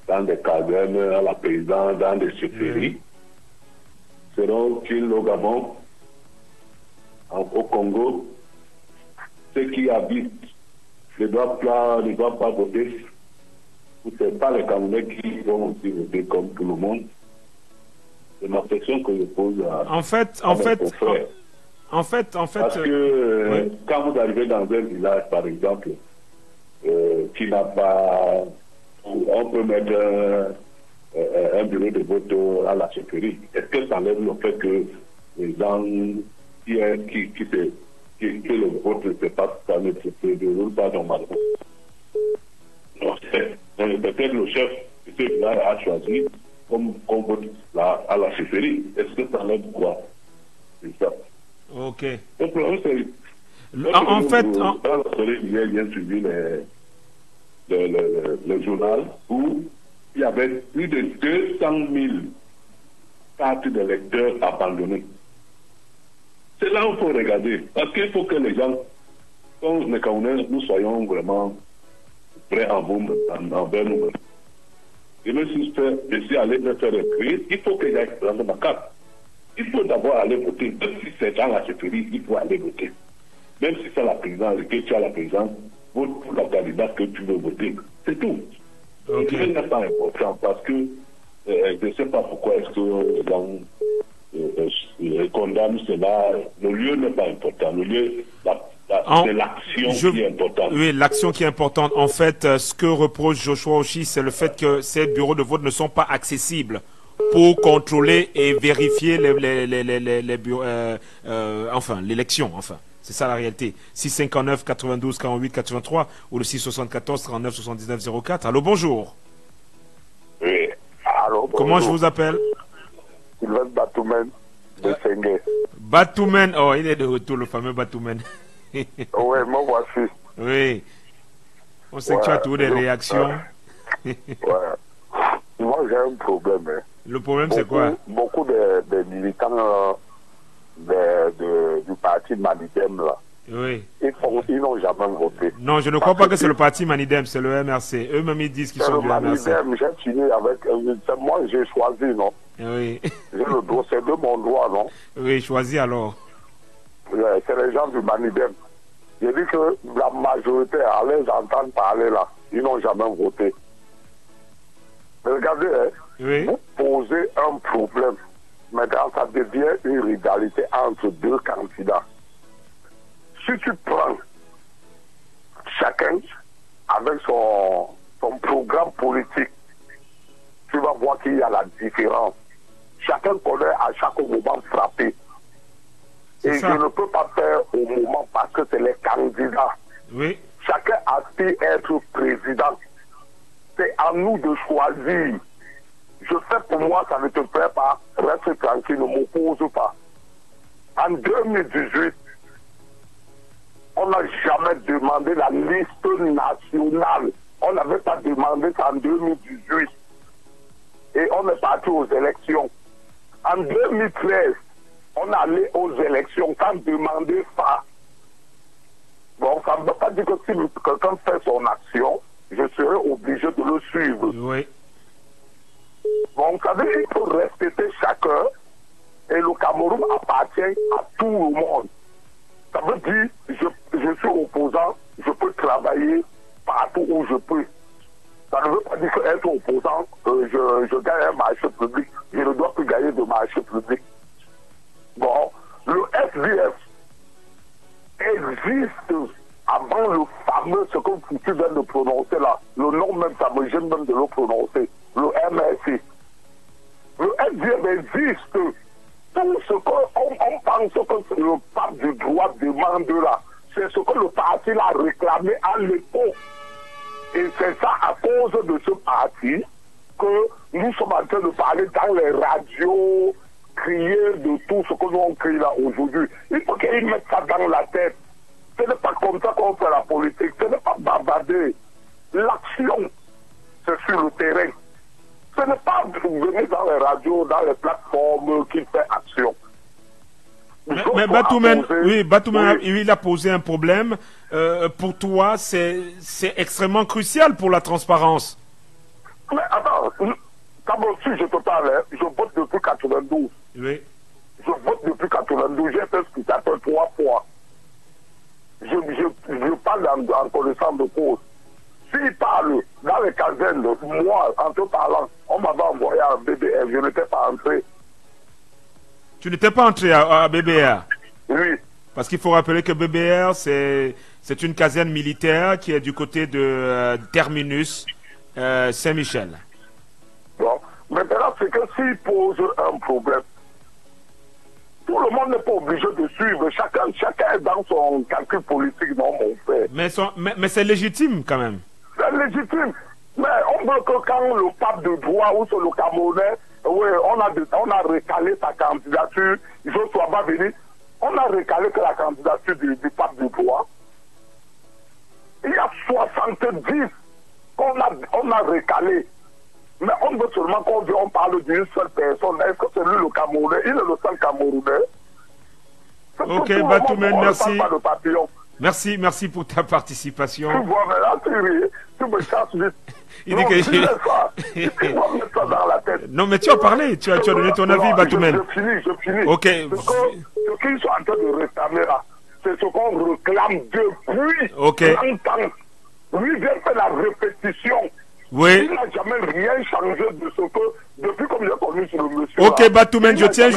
dans des casernes, à la présidence, dans des chefferies, seront-ils au Gabon, au Congo? Ceux qui habitent ne doivent pas voter. Ce n'est pas les Camerounais qui vont aussi voter comme tout le monde. C'est ma question que je pose à mes confrères. Parce que oui. quand vous arrivez dans un village, par exemple, qui n'a pas... On peut mettre un bureau de vote à la chefferie. Est-ce que ça enlève le fait que les gens que le vote ne se passe pas, ne se déroule pas normalement? Non, c'est peut-être le chef de ce village a choisi comme vote à la chefferie. Est-ce que ça enlève quoi? C'est ça. Ok. Le problème, c'est... En fait... Dans la soirée, il y a bien suivi le journal où il y avait plus de 200 000 cartes d'électeurs abandonnées. C'est là où il faut regarder. Parce qu'il faut que les gens, comme les Camerounais, nous soyons vraiment prêts envers nous-mêmes. Je me suis allé me faire écrire, il faut que j'aille prendre ma carte. Il faut d'abord aller voter. Même si c'est dans la chefferie, il faut aller voter. Même si c'est la présidence et que tu as la présidence, vote pour la candidat que tu veux voter. C'est tout. Okay. Ce n'est pas important parce que je ne sais pas pourquoi est-ce que les gens condamnent cela. Le lieu n'est pas important. Le lieu, c'est l'action qui est importante. Oui, l'action qui est importante. En fait, ce que reproche Joshua Oshie, c'est le fait que ces bureaux de vote ne sont pas accessibles pour contrôler et vérifier les bureaux, l'élection, enfin. C'est ça la réalité. 659 92 48 83 ou le 674 39 79 04. Allô, bonjour. Oui, allô, bonjour. Comment je vous appelle? Sylvain Batoumen de Sengue. Batoumen, oh, il est de retour, le fameux Batoumen. Oui, moi voici. Oui. On sait que tu as toujours des réactions. Ouais. Moi, j'ai un problème. Hein. Le problème, c'est quoi? Beaucoup de militants du parti Manidem, là. Oui. Ils n'ont jamais voté. Non, je ne crois pas que c'est le parti Manidem, c'est le MRC. Eux-mêmes, ils disent qu'ils sont du MRC. Manidem, j'ai fini avec... moi, j'ai choisi, non? Oui. J'ai le dossier de mon droit, non? Oui, choisi alors. Ouais, c'est les gens du Manidem. J'ai dit que la majorité allait entendre parler là. Ils n'ont jamais voté. Mais regardez, hein, oui. Vous posez un problème. Maintenant, ça devient une rivalité entre deux candidats. Si tu prends chacun avec son programme politique, tu vas voir qu'il y a la différence. Chacun connaît à chaque moment frappé. Et je ne peux pas faire au moment parce que c'est les candidats. Oui. Chacun aspire à être président. C'est à nous de choisir. Je fais pour moi, ça ne te plaît pas. Reste tranquille, ne m'oppose pas. En 2018, on n'a jamais demandé la liste nationale. On n'avait pas demandé ça en 2018. Et on est parti aux élections. En 2013, on allait aux élections sans demander ça. Bon, ça ne veut pas dire que si quelqu'un fait son action, je serai obligé de le suivre. Oui. Bon, vous savez, il faut respecter chacun. Et le Cameroun appartient à tout le monde. Ça veut dire, je suis opposant, je peux travailler partout où je peux. Ça ne veut pas dire qu'être opposant, je gagne un marché public. Je ne dois plus gagner de marché public. Bon, le SVF existe avant le fameux, ce que tu viens de prononcer là, le nom même, ça me gêne même de le prononcer, le MRC. Le SVF existe. Tout ce qu'on pense que le pape du droit demande là, c'est ce que le parti l'a réclamé à l'époque. Et c'est ça à cause de ce parti que nous sommes en train de parler dans les radios, crier de tout ce que nous on crie là aujourd'hui. Il faut qu'ils mettent ça dans la tête. Ce n'est pas comme ça qu'on fait la politique. Ce n'est pas bavarder. L'action, c'est sur le terrain. Ce n'est pas venir dans les radios, dans les plateformes qui fait action. Mais Batoumen, oui, Batoumen, oui. Il a posé un problème. Pour toi, c'est extrêmement crucial pour la transparence. Mais attends, si je te parle, je vote depuis 92. Oui. Je vote depuis 92. J'ai fait scrutateur 3 fois. Je parle en connaissance de cause. S'il parle dans les casernes, moi, en te parlant, on m'avait envoyé à BBR, je n'étais pas entré. Tu n'étais pas entré à BBR? Oui. Parce qu'il faut rappeler que BBR, c'est une caserne militaire qui est du côté de Terminus Saint-Michel. Bon. Maintenant, c'est que s'il pose un problème, tout le monde n'est pas obligé de suivre. Chacun est dans son calcul politique, non, mon frère. Mais c'est légitime quand même. C'est légitime. Mais on veut que quand le pape de droit ou sur le Camerounais, oui, on a recalé sa candidature, il faut soit pas venir. On a recalé que la candidature du pape de droit. Il y a 70 qu'on a recalé. Mais on veut seulement qu'on parle d'une seule personne. Est-ce que c'est lui le Camerounais? Il est le seul Camerounais. Ok, Batoumène, merci. Merci pour ta participation. Tu vois, mais là, tu me chasses vite. Il dit que tu vas mettre ça dans la tête. Non, mais tu as parlé, tu as donné ton avis, Batoumène. Je finis. Ok. Ce qu'ils sont en train de réclamer là, c'est ce qu'on réclame depuis longtemps. Lui vient faire la répétition. Oui. Il n'a jamais rien changé de ce que, depuis comme j'ai connu sur le monsieur. Ok, Batoumène, je tiens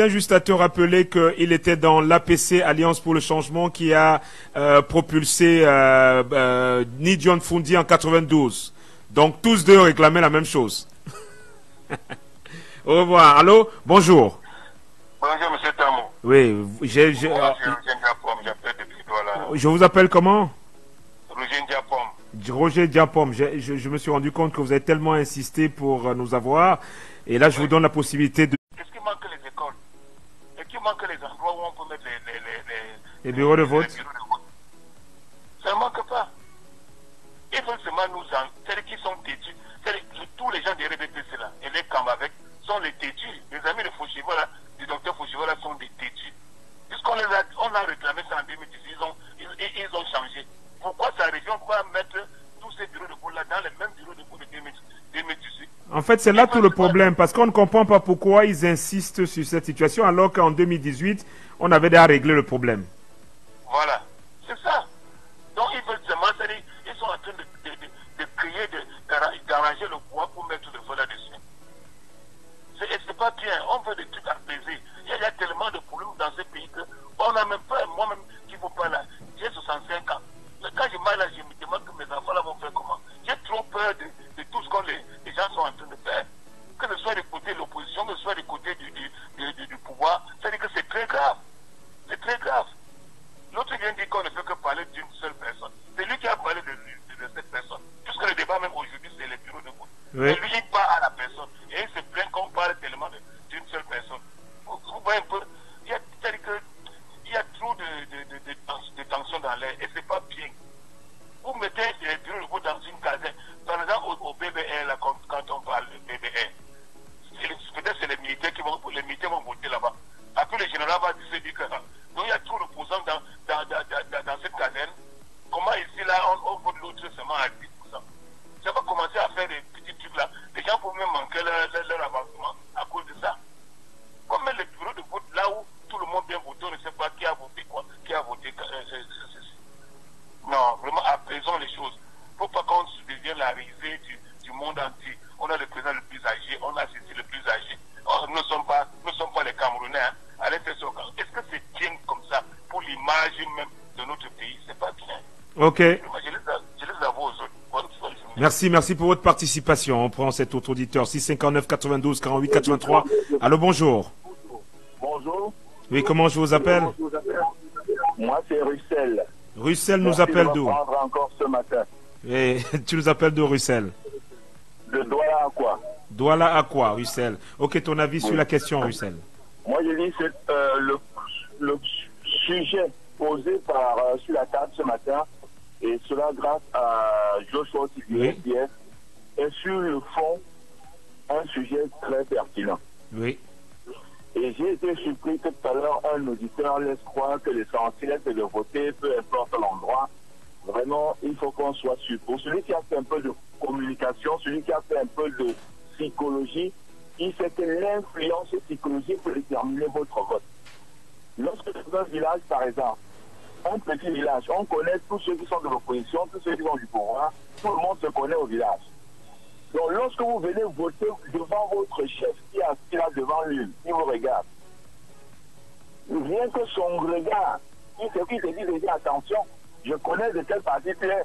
juste à te rappeler qu'il était dans l'APC, Alliance pour le Changement, qui a propulsé Nidion Fundi en 92. Donc, tous deux réclamaient la même chose. Au revoir. Allô? Bonjour. Bonjour, monsieur Tamou. Oui, je vous appelle comment? Roger Diapom. Roger Diapom, je me suis rendu compte que vous avez tellement insisté pour nous avoir. Et là, je vous donne la possibilité de... Qu'est-ce qui manque les écoles? Et qui manque les endroits où on peut mettre les bureaux de vote? Ça ne manque pas. Ils veulent seulement nous en... C'est-à-dire qu'ils sont têtus. Tous les gens des RDPC là, et les camps avec, sont les têtus. Les amis de Fouchivo là, du docteur Fouchivo là, sont des têtus. Puisqu'on a réclamé ça en 2018, ils ont changé. Pourquoi sa région va mettre tous ces bureaux de vote là dans les mêmes bureaux de vote de 2018? En fait, c'est là tout le problème, parce qu'on ne comprend pas pourquoi ils insistent sur cette situation, alors qu'en 2018, on avait déjà réglé le problème. Voilà, c'est ça. Donc ils veulent seulement, ils sont en train de créer, d'arranger le poids pour mettre le feu là-dessus. C'est pas bien, on veut des trucs apaisés. Il y a tellement de problèmes dans ce pays qu'on n'a même pas, moi-même qui ne faut pas là, j'ai 65 ans. Quand je m'arrête là, je me demande que mes enfants là vont faire comment. J'ai trop peur de tout ce que les gens sont en train de faire. Que ce soit du côté de l'opposition, que ce soit du côté du pouvoir, c'est-à-dire que c'est très grave. C'est très grave. L'autre vient dire qu'on ne peut que parler d'une seule personne. C'est lui qui a parlé de cette personne. Puisque le débat même aujourd'hui, c'est les bureaux de vote. Oui. Et lui, il parle à la personne. Et il se plaint qu'on parle tellement d'une seule personne. Vous voyez un peu, c'est-à-dire qu'il y a trop de tension dans l'air et c'est pas bien. Vous mettez les bureaux de vote dans une caserne. Par exemple, au BBR, là, quand on parle de BBR, peut-être c'est les militaires vont voter là-bas. Après, le général va se dire que donc il y a trop d'opposants dans cette caserne. Comment ici, là, on vote l'autre seulement à 10%. Ça va commencer à faire des petits trucs là. Les gens peuvent même manquer leur avancement à cause de ça. Comme les bureaux de vote là où tout le monde vient voter, on ne sait pas qui a voté quoi, qui a voté ceci. Non, vraiment, apaisons les choses. Il ne faut pas qu'on devienne la risée du monde entier. On a le président le plus âgé, on a ceci le plus âgé. Or, nous ne sommes pas les Camerounais. Hein. Allez faire ça. Est-ce que c'est bien comme ça pour l'image même de notre pays? C'est pas bien. Ok. Je les avoue aux autres. Merci pour votre participation. On prend cet autre auditeur. 659 92 48 83. Allô, bonjour. Bonjour. Oui, comment je vous appelle? Moi, c'est Russell. Russell nous appelle d'où? Encore ce matin. Et tu nous appelles d'où, Russell? De Douala à quoi? Douala à quoi, Russell? Ok, ton avis sur la question, Russell? Moi, je dis que le sujet posé sur la table ce matin, et cela grâce à Joshua Tibier, est sur le fond un sujet très pertinent. Oui. Et j'ai été surpris que tout à l'heure, un auditeur laisse croire que l'essentiel c'est de voter, peu importe l'endroit. Vraiment, il faut qu'on soit sûr. Pour celui qui a fait un peu de communication, celui qui a fait un peu de psychologie, il sait que l'influence psychologique peut déterminer votre vote. Lorsque dans un village, par exemple, un petit village, on connaît tous ceux qui sont de l'opposition, tous ceux qui sont du pouvoir, tout le monde se connaît au village. Donc lorsque vous venez voter devant votre chef qui est assis là devant lui, il vous regarde. rien que son regard, il te dit déjà attention, je connais de quel parti tu es.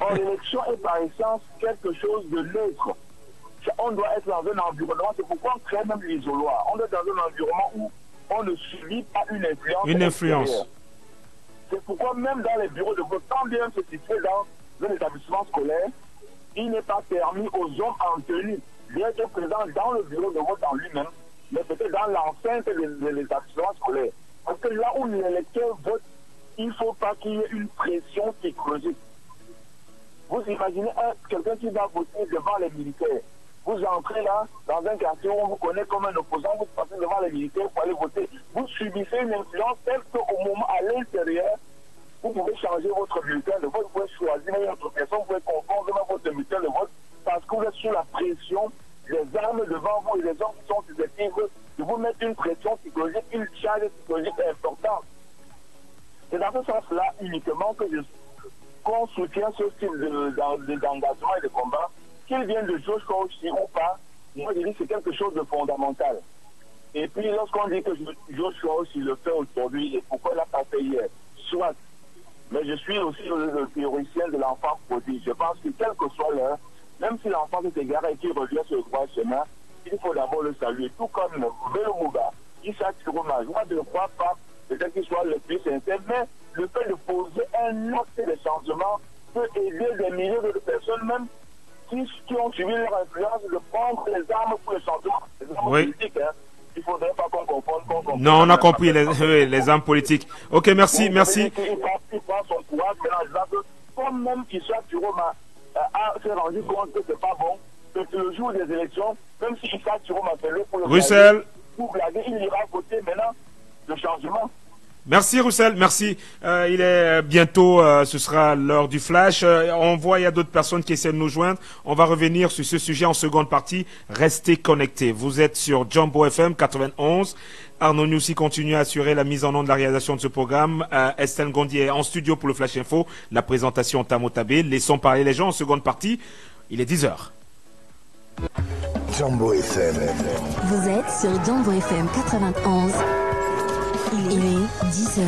Or, l'élection est par essence quelque chose de neutre. On doit être dans un environnement, c'est pourquoi on crée même l'isoloir. On doit être dans un environnement où on ne subit pas une influence. Une influence. C'est pourquoi même dans les bureaux de vote, quand bien se situer dans un établissement scolaire, il n'est pas permis aux hommes en tenue d'être présents dans le bureau de vote en lui-même, mais peut-être dans l'enceinte de l'établissement scolaire. Parce que là où l'électeur vote, il ne faut pas qu'il y ait une pression psychologique. Vous imaginez quelqu'un qui va voter devant les militaires. Vous entrez là, dans un quartier où on vous connaît comme un opposant, vous passez devant les militaires pour aller voter. Vous subissez une influence telle qu'au moment, à l'intérieur, vous pouvez changer votre bulletin de vote, vous pouvez choisir une autre personne, vous pouvez confondre votre bulletin de vote, parce que vous êtes sous la pression des armes devant vous et des hommes qui sont susceptibles de vous mettre une pression psychologique, une charge psychologique importante. C'est dans ce sens-là uniquement qu'on soutient ce style d'engagement et de combat, qu'il vienne de George Kouachi ou pas. Moi je dis que c'est quelque chose de fondamental. Et puis lorsqu'on dit que George Kouachi le fait aujourd'hui, et pourquoi il n'a pas fait hier, soit. Mais je suis aussi le théoricien de l'enfant prodigue. Je pense que quel que soit l'heure, même si l'enfant s'est égaré et qu'il revient sur le droit chemin, il faut d'abord le saluer. Tout comme Bello Mouba, Issa Chiroma, moi je ne crois pas peut-être qu'il soit le plus sincère, mais le fait de poser un acte de changement peut aider des milliers de personnes, même qui ont suivi leur influence, de prendre les armes pour le changement. Les armes politiques, hein. Il ne faudrait pas qu'on confonde. Non, on a compris les armes politiques. Ok, merci, merci. Il prend son courage, mais en disant que, comme même Issa Chiroma s'est rendu compte que c'est pas bon, que le jour des élections, même si Issa Chiroma fait le pour le Russell, pour blaguer, il ira voter maintenant le changement. Merci Roussel, merci. Il est bientôt, ce sera l'heure du flash. On voit il y a d'autres personnes qui essaient de nous joindre. On va revenir sur ce sujet en seconde partie. Restez connectés. Vous êtes sur Jumbo FM 91. Arnaud Noussi continue à assurer la mise en onde de la réalisation de ce programme. Estelle Gondier est en studio pour le Flash Info. La présentation Tamo Tabé. Laissons parler les gens en seconde partie. Il est 10h. Jumbo FM. Vous êtes sur Jumbo FM 91. Il est 10h.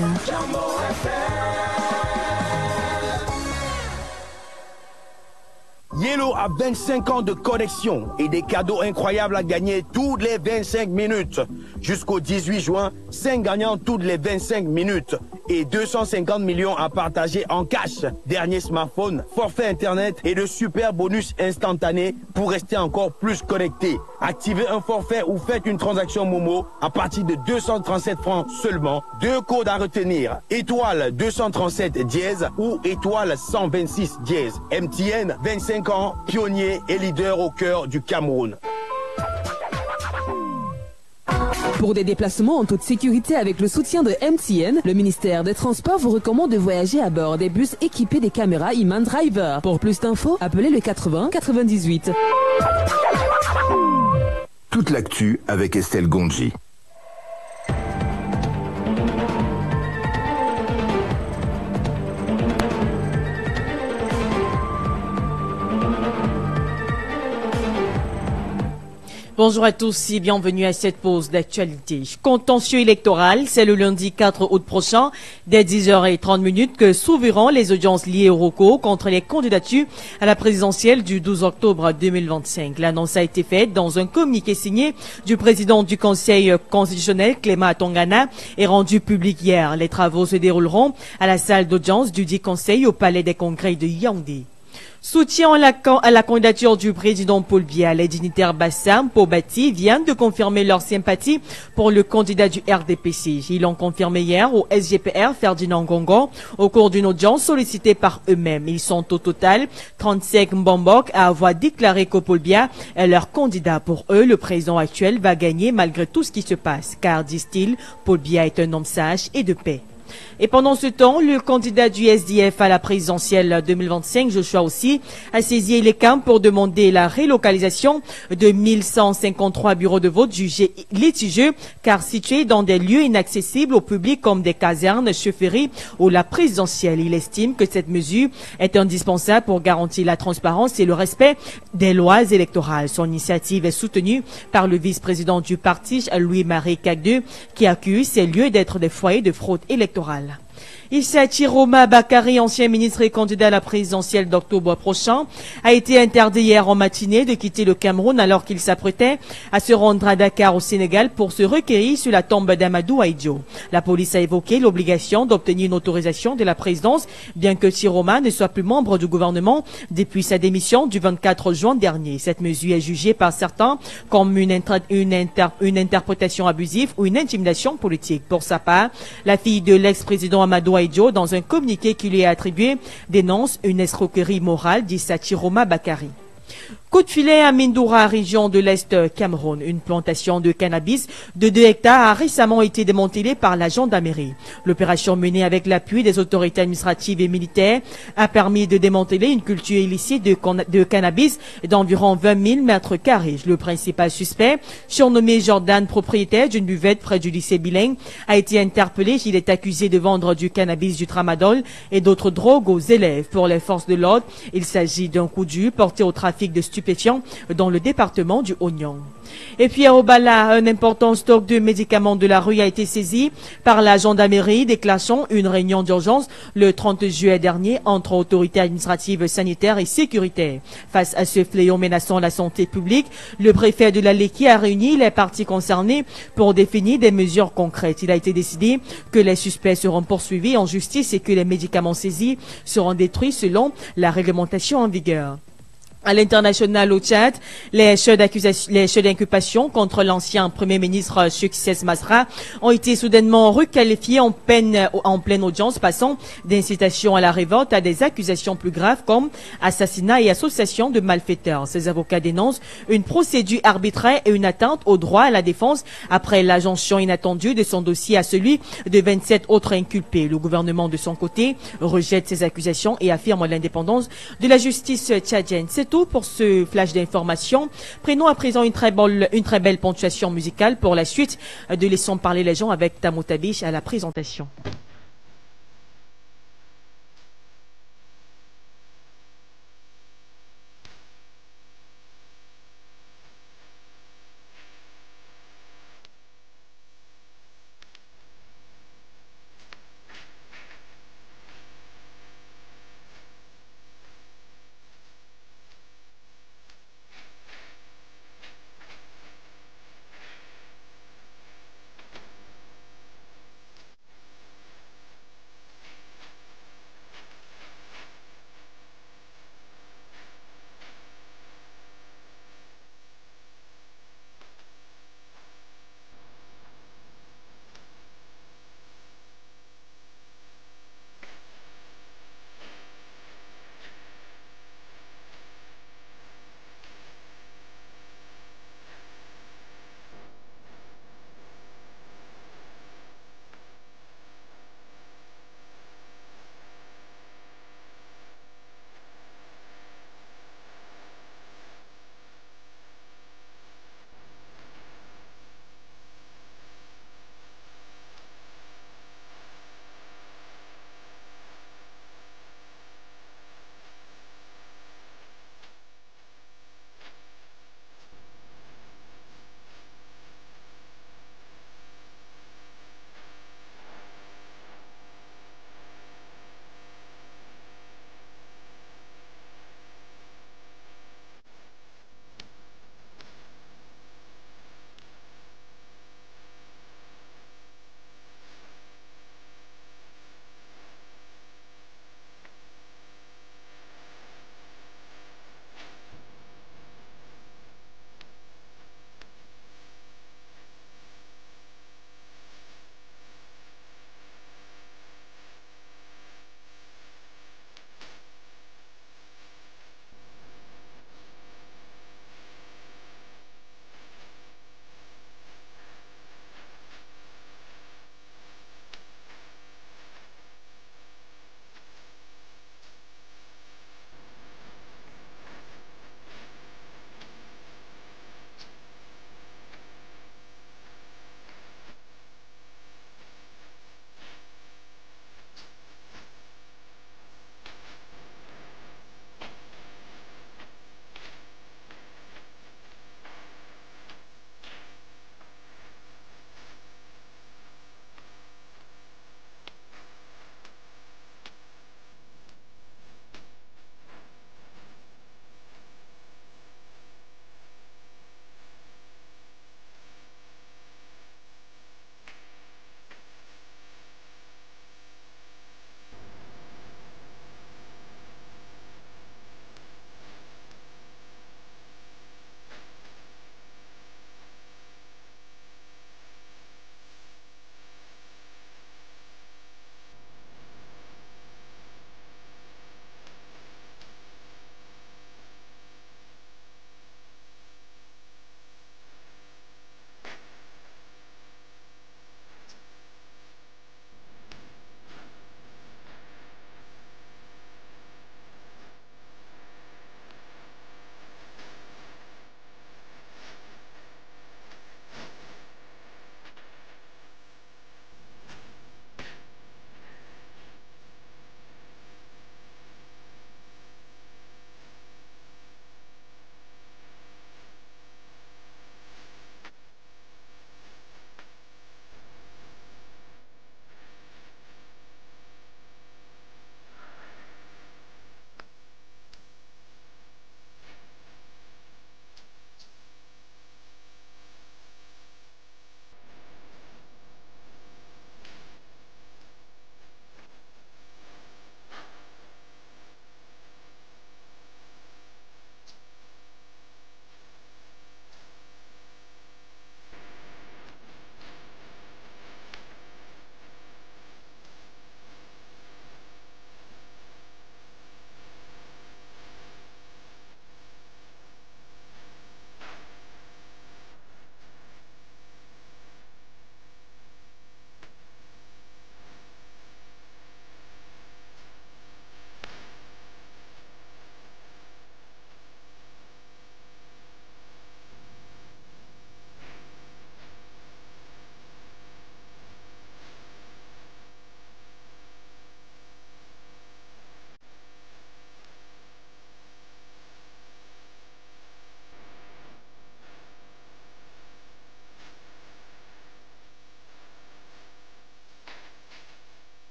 Yellow a 25 ans de connexion et des cadeaux incroyables à gagner toutes les 25 minutes. Jusqu'au 18 juin, 5 gagnants toutes les 25 minutes et 250 millions à partager en cash. Dernier smartphone, forfait internet et de super bonus instantanés pour rester encore plus connecté. Activez un forfait ou faites une transaction Momo à partir de 237 francs seulement. 2 codes à retenir. Étoile 237 dièse ou étoile 126 dièse. MTN, 25 ans, pionnier et leader au cœur du Cameroun. Pour des déplacements en toute sécurité avec le soutien de MTN, le ministère des Transports vous recommande de voyager à bord des bus équipés des caméras Iman Driver. Pour plus d'infos, appelez le 80 98. Toute l'actu avec Estelle Gondji. Bonjour à tous et bienvenue à cette pause d'actualité. Contentieux électoral, c'est le lundi 4 août prochain, dès 10h30 que s'ouvriront les audiences liées au recours contre les candidatures à la présidentielle du 12 octobre 2025. L'annonce a été faite dans un communiqué signé du président du Conseil constitutionnel, Clément Atongana, et rendu public hier. Les travaux se dérouleront à la salle d'audience du dit Conseil au Palais des Congrès de Yaoundé. Soutien à la candidature du président Paul Biya. Les dignitaires Bassam, Pobati viennent de confirmer leur sympathie pour le candidat du RDPC. Ils l'ont confirmé hier au SGPR Ferdinand Gongo au cours d'une audience sollicitée par eux-mêmes. Ils sont au total 35 Mbambok à avoir déclaré que Paul Biya est leur candidat. Pour eux, le président actuel va gagner malgré tout ce qui se passe, car, disent-ils, Paul Biya est un homme sage et de paix. Et pendant ce temps, le candidat du SDF à la présidentielle 2025, Joshua aussi, a saisi les camps pour demander la relocalisation de 1153 bureaux de vote jugés litigieux car situés dans des lieux inaccessibles au public comme des casernes, chefferies ou la présidentielle. Il estime que cette mesure est indispensable pour garantir la transparence et le respect des lois électorales. Son initiative est soutenue par le vice-président du parti, Louis-Marie Cagdeux, qui accuse ces lieux d'être des foyers de fraude électorale. Issa Chiroma Bakari, ancien ministre et candidat à la présidentielle d'octobre prochain, a été interdit hier en matinée de quitter le Cameroun alors qu'il s'apprêtait à se rendre à Dakar au Sénégal pour se recueillir sur la tombe d'Amadou Ahidjo. La police a évoqué l'obligation d'obtenir une autorisation de la présidence, bien que Chiroma ne soit plus membre du gouvernement depuis sa démission du 24 juin dernier. Cette mesure est jugée par certains comme une interprétation abusive ou une intimidation politique. Pour sa part, la fille de l'ex-président Amadou Ahidjo, dans un communiqué qui lui est attribué, dénonce une escroquerie morale d'Issa Chiroma Bakari. Coup de filet à Mindoura, région de l'Est Cameroun. Une plantation de cannabis de 2 hectares a récemment été démantelée par la gendarmerie. L'opération menée avec l'appui des autorités administratives et militaires a permis de démanteler une culture illicite de cannabis d'environ 20 000 mètres carrés. Le principal suspect, surnommé Jordan, propriétaire d'une buvette près du lycée bilingue, a été interpellé. Il est accusé de vendre du cannabis, du tramadol et d'autres drogues aux élèves. Pour les forces de l'ordre, il s'agit d'un coup dur porté au trafic de stupéfiants dans le département du Oignon. Et puis à Obala, un important stock de médicaments de la rue a été saisi par la gendarmerie, déclenchant une réunion d'urgence le 30 juillet dernier entre autorités administratives, sanitaires et sécuritaires. Face à ce fléau menaçant la santé publique, le préfet de la Leki a réuni les parties concernées pour définir des mesures concrètes. Il a été décidé que les suspects seront poursuivis en justice et que les médicaments saisis seront détruits selon la réglementation en vigueur. À l'international au Tchad, les chefs d'inculpation contre l'ancien premier ministre Succès Masra ont été soudainement requalifiés en pleine audience, passant d'incitation à la révolte à des accusations plus graves comme assassinat et association de malfaiteurs. Ces avocats dénoncent une procédure arbitraire et une atteinte au droit à la défense après l'ajonction inattendue de son dossier à celui de 27 autres inculpés. Le gouvernement, de son côté, rejette ces accusations et affirme l'indépendance de la justice tchadienne. C'est tout pour ce flash d'information. Prenons à présent une très belle ponctuation musicale pour la suite de Laissons parler les gens avec Tamo Tabish à la présentation.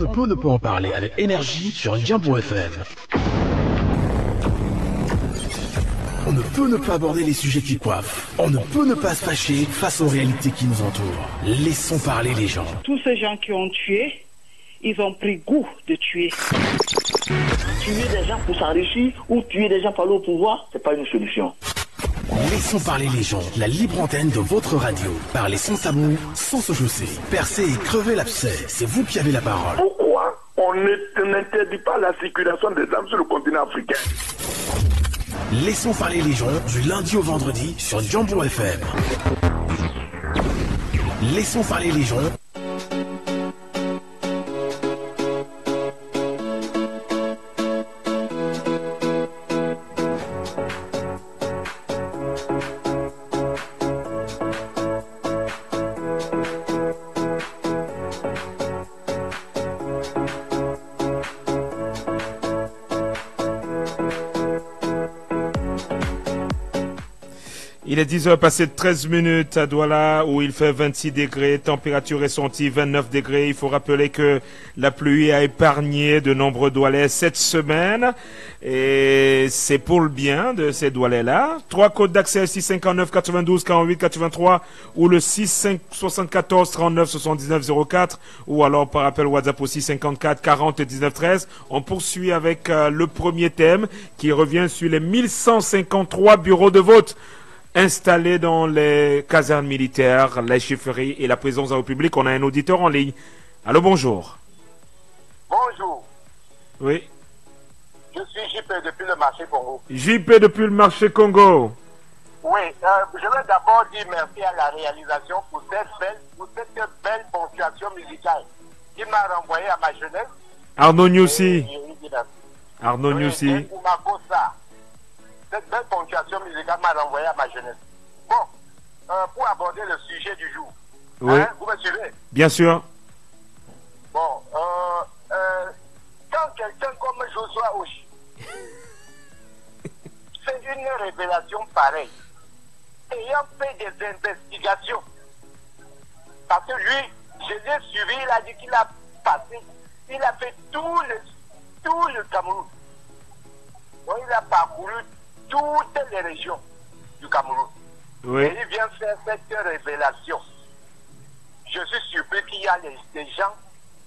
ne peut ne pas en parler avec énergie sur Ndiambo FM. On ne peut ne pas aborder les sujets qui coiffent. On ne peut ne pas se fâcher face aux réalités qui nous entourent. Laissons parler les gens. Tous ces gens qui ont tué, ils ont pris goût de tuer. Tuer des gens pour s'enrichir ou tuer des gens pour aller au pouvoir, c'est pas une solution. Laissons parler les gens. La libre antenne de votre radio. Parlez sans tabou, sans se chausser. Percez et crevez l'abcès. C'est vous qui avez la parole. Pourquoi on n'interdit pas la circulation des armes sur le continent africain? Laissons parler les gens du lundi au vendredi sur Ndiambo FM. Laissons parler les gens. Il est 10h passé de 13 minutes à Douala où il fait 26 degrés, température ressentie 29 degrés. Il faut rappeler que la pluie a épargné de nombreux Doualais cette semaine et c'est pour le bien de ces Doualais-là. 3 codes d'accès 659 92 48 83 ou le 6 74 39 79 04 ou alors par appel WhatsApp aussi 54 40 19 13. On poursuit avec le premier thème qui revient sur les 1153 bureaux de vote installés dans les casernes militaires, les chefferies et la présence en République. On a un auditeur en ligne. Allô, bonjour. Bonjour. Oui. Je suis JP depuis le marché Congo. JP depuis le marché Congo. Oui, je veux d'abord dire merci à la réalisation pour cette belle ponctuation musicale qui m'a renvoyé à ma jeunesse. Arnaud Nyoussi. Arnaud Nyoussi. Cette belle ponctuation musicale m'a renvoyé à ma jeunesse. Bon, pour aborder le sujet du jour. Oui. Hein, vous me suivez? Bien sûr. Bon, quand quelqu'un comme Joshua Oshi fait une révélation pareille, ayant fait des investigations, parce que lui, je l'ai suivi, il a dit qu'il a passé, il a fait tout le Cameroun. Donc, il a parcouru toutes les régions du Cameroun. Oui. Et il vient faire cette révélation. Je suis surpris qu'il y a des gens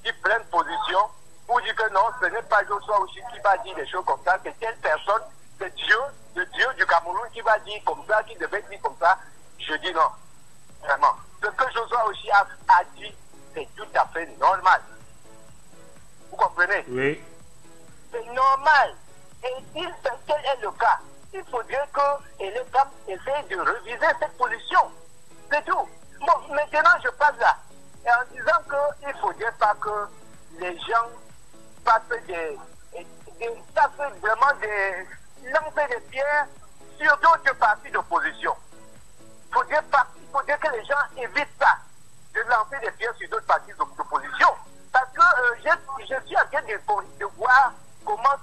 qui prennent position pour dire que non, ce n'est pas Joshua aussi qui va dire des choses comme ça, c'est telle personne, c'est Dieu, le Dieu du Cameroun qui va dire comme ça, qui devait dire comme ça. Je dis non. Vraiment. Ce que Joshua aussi a dit, c'est tout à fait normal. Vous comprenez? Oui. C'est normal. Et tel est le cas, il faudrait que l'État essaie de réviser cette position. C'est tout. Bon, maintenant je passe là. Et en disant qu'il ne faudrait pas que les gens fassent lancer des pierres sur d'autres partis d'opposition. Il faudrait que les gens évitent ça, de lancer des pierres sur d'autres partis d'opposition. Parce que je suis en train de voir comment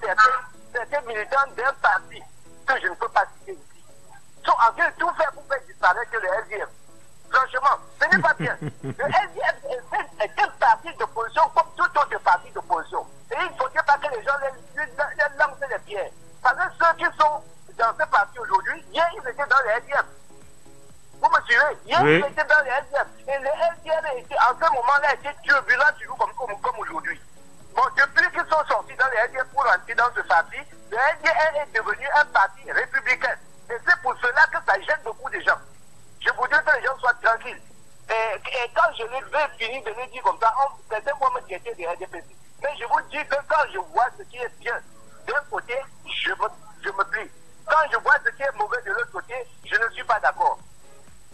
certains militants d'un parti que je ne peux pas citer ici sont en train de tout faire pour faire disparaître le LDF. Franchement, ce n'est pas bien. Le LDF est un parti d'opposition comme tout autre parti d'opposition. Et il ne faudrait pas que les gens lancent les pierres. Parce que ceux qui sont dans ce parti aujourd'hui, hier ils étaient dans le LDF. Vous me suivez? Hier ils étaient dans le LDF. Et le LDF en ce moment-là était turbulent toujours comme aujourd'hui. Bon, depuis qu'ils sont sortis dans le LDF pour entrer dans ce parti, le LDF est devenu un parti républicain. Et c'est pour cela que ça gêne beaucoup de gens. Je voudrais que les gens soient tranquilles. Et quand je vais finir de le dire comme ça, certains vont me traiter de RDPC. Mais je vous dis que quand je vois ce qui est bien d'un côté, je me plie. Quand je vois ce qui est mauvais de l'autre côté, je ne suis pas d'accord.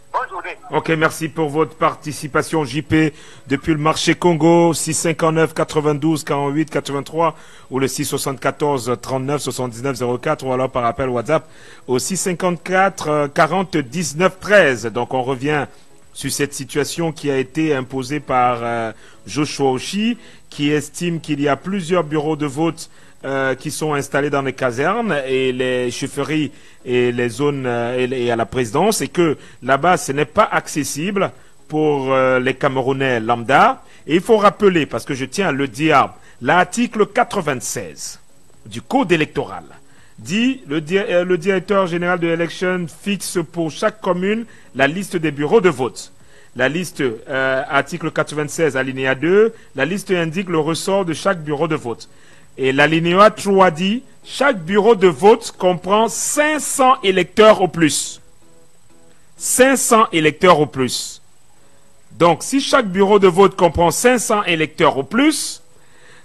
Bonne journée. Ok, merci pour votre participation, JP, depuis le marché Congo, 659 92 48 83 ou le 674 39 79 04 ou alors par appel WhatsApp au 654 40 19 13. Donc on revient sur cette situation qui a été imposée par Joshua Oshi, qui estime qu'il y a plusieurs bureaux de vote qui sont installés dans les casernes et les chefferies et les zones et à la présidence, et que là-bas ce n'est pas accessible pour les Camerounais lambda. Et il faut rappeler, parce que je tiens à le dire, l'article 96 du Code électoral dit le directeur général de l'élection fixe pour chaque commune la liste des bureaux de vote. La liste, article 96, alinéa 2, la liste indique le ressort de chaque bureau de vote. Et l'alinéa 3 dit, chaque bureau de vote comprend 500 électeurs au plus. 500 électeurs au plus. Donc, si chaque bureau de vote comprend 500 électeurs au plus,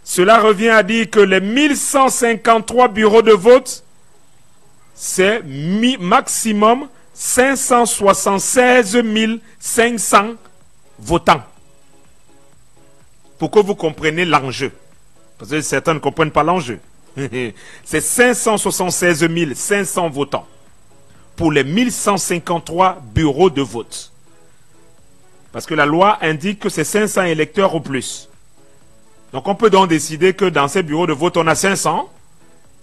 cela revient à dire que les 1153 bureaux de vote, c'est maximum 576 500 votants. Pour que vous compreniez l'enjeu. Parce que certains ne comprennent pas l'enjeu. C'est 576 500 votants pour les 1153 bureaux de vote. Parce que la loi indique que c'est 500 électeurs au plus. Donc on peut donc décider que dans ces bureaux de vote, on a 500.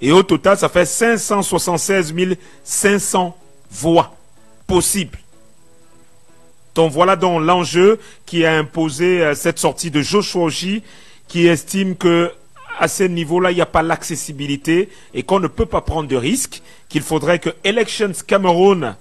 Et au total, ça fait 576 500 voix possibles. Donc voilà donc l'enjeu qui a imposé cette sortie de Joshua Oshie, qui estime que à ce niveau-là, il n'y a pas l'accessibilité et qu'on ne peut pas prendre de risques, qu'il faudrait que Elections Cameroun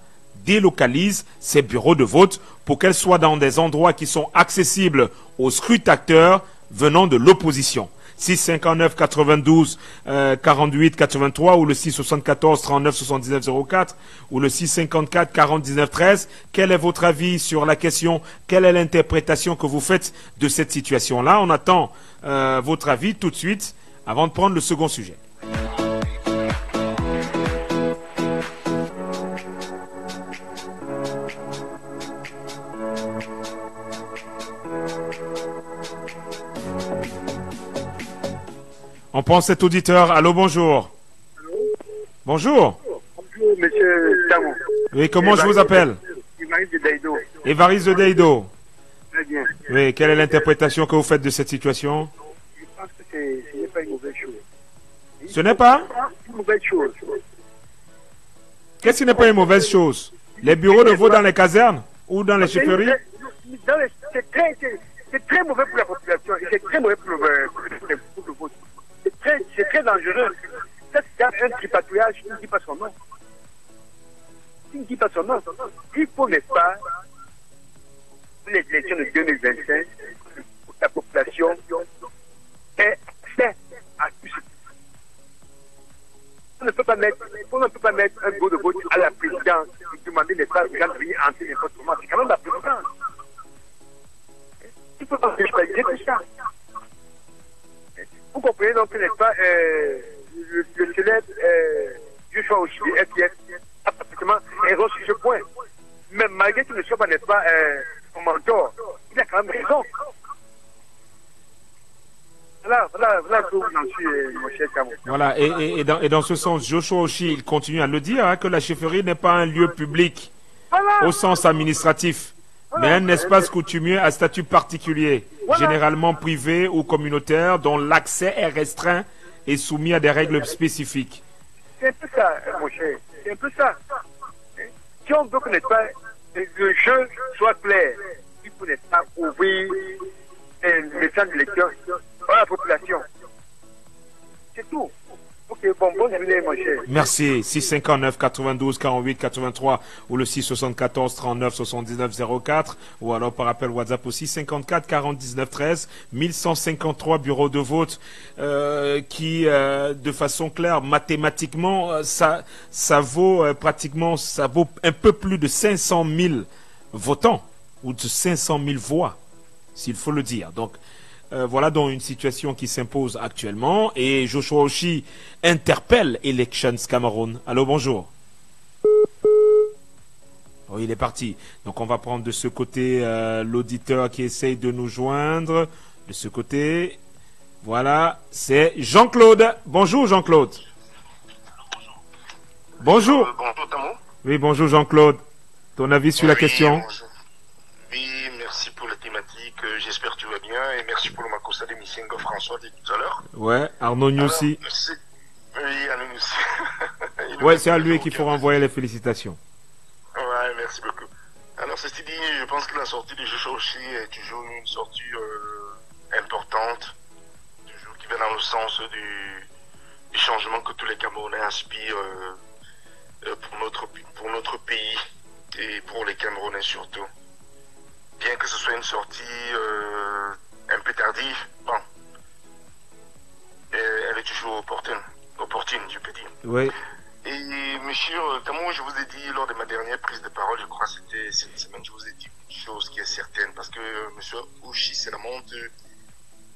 délocalise ses bureaux de vote pour qu'elles soient dans des endroits qui sont accessibles aux scrutateurs venant de l'opposition. 659 92 48 83 ou le 674 39 79 04 ou le 654 40 19 13. Quel est votre avis sur la question? Quelle est l'interprétation que vous faites de cette situation-là? On attend votre avis tout de suite avant de prendre le second sujet. On prend cet auditeur. Allô, bonjour. Allô. Bonjour. Bonjour, monsieur Tamou. Oui, comment je vous appelle? Évariste de Daido. Évariste de Daido. Très bien. Oui, quelle est l'interprétation que vous faites de cette situation? Je pense que ce n'est pas une mauvaise chose. Ce n'est pas une mauvaise chose. Qu'est-ce qui n'est pas une mauvaise chose? Les bureaux de vote dans les casernes ou dans les chefferies? C'est très mauvais pour la population et c'est très mauvais pour le vote. C'est très dangereux. Ça, c'est un tripatouillage qui ne dit pas son nom. Qui ne dit pas son nom. Il faut, n'est-ce pas, pour les élections de 2025, pour la population ait accès à tout ça. On ne peut pas mettre un bureau de vote à la présidence et demander les gens de venir entrer n'importe comment. C'est quand même la présidence. Il ne faut pas visualiser tout ça. Vous comprenez donc, n'est-ce pas, le célèbre Joshua Oshie du FPS a pratiquement erreur sur ce point. Mais malgré qu'il ne soit pas, n'est-ce pas, son mentor, il a quand même raison. Voilà où j'en suis, mon cher Camon. Voilà, et dans ce sens, Joshua Oshie, il continue à le dire, hein, que la chefferie n'est pas un lieu public au sens administratif, mais un espace coutumier à statut particulier, généralement privé ou communautaire, dont l'accès est restreint et soumis à des règles spécifiques. C'est un peu ça, mon cher. C'est un peu ça. Si on veut que le jeu soit clair, il faut pas ouvrir le message de lecteur à la population. C'est tout. Ok, bonne journée, mon cher. Merci. 659 92 48 83 ou le 674 39 79 04 ou alors par appel WhatsApp aussi 54 40 19 13. 1153 bureaux de vote qui, de façon claire, mathématiquement, ça vaut pratiquement, ça vaut un peu plus de 500 000 votants ou de 500 000 voix, s'il faut le dire. Donc, voilà donc une situation qui s'impose actuellement et Joshua Oshie interpelle Elections Cameroun. Allô, bonjour. Oh, il est parti. Donc on va prendre de ce côté l'auditeur qui essaye de nous joindre. De ce côté, voilà, c'est Jean-Claude. Bonjour Jean-Claude. Bonjour. Bonjour Tamou. Oui, bonjour Jean-Claude. Ton avis sur la question? Bonjour. Oui, merci pour la thématique. J'espère que tu vas bien et merci pour le Makossa de Missengo François dit tout à l'heure. Ouais, Arnaud Niossi. Oui, Arnaud Niossi. Ouais, c'est à lui qu'il faut renvoyer les félicitations. Ouais, merci beaucoup. Alors, ceci dit, je pense que la sortie de Joshua Oshie est toujours une sortie importante, toujours qui va dans le sens du changement que tous les Camerounais aspirent pour notre pays et pour les Camerounais surtout. Bien que ce soit une sortie un peu tardive, bon, elle est toujours opportune, je peux dire. Oui. Et monsieur, comme je vous ai dit lors de ma dernière prise de parole, je crois que c'était cette semaine, je vous ai dit une chose qui est certaine, parce que monsieur Oshie, c'est la monte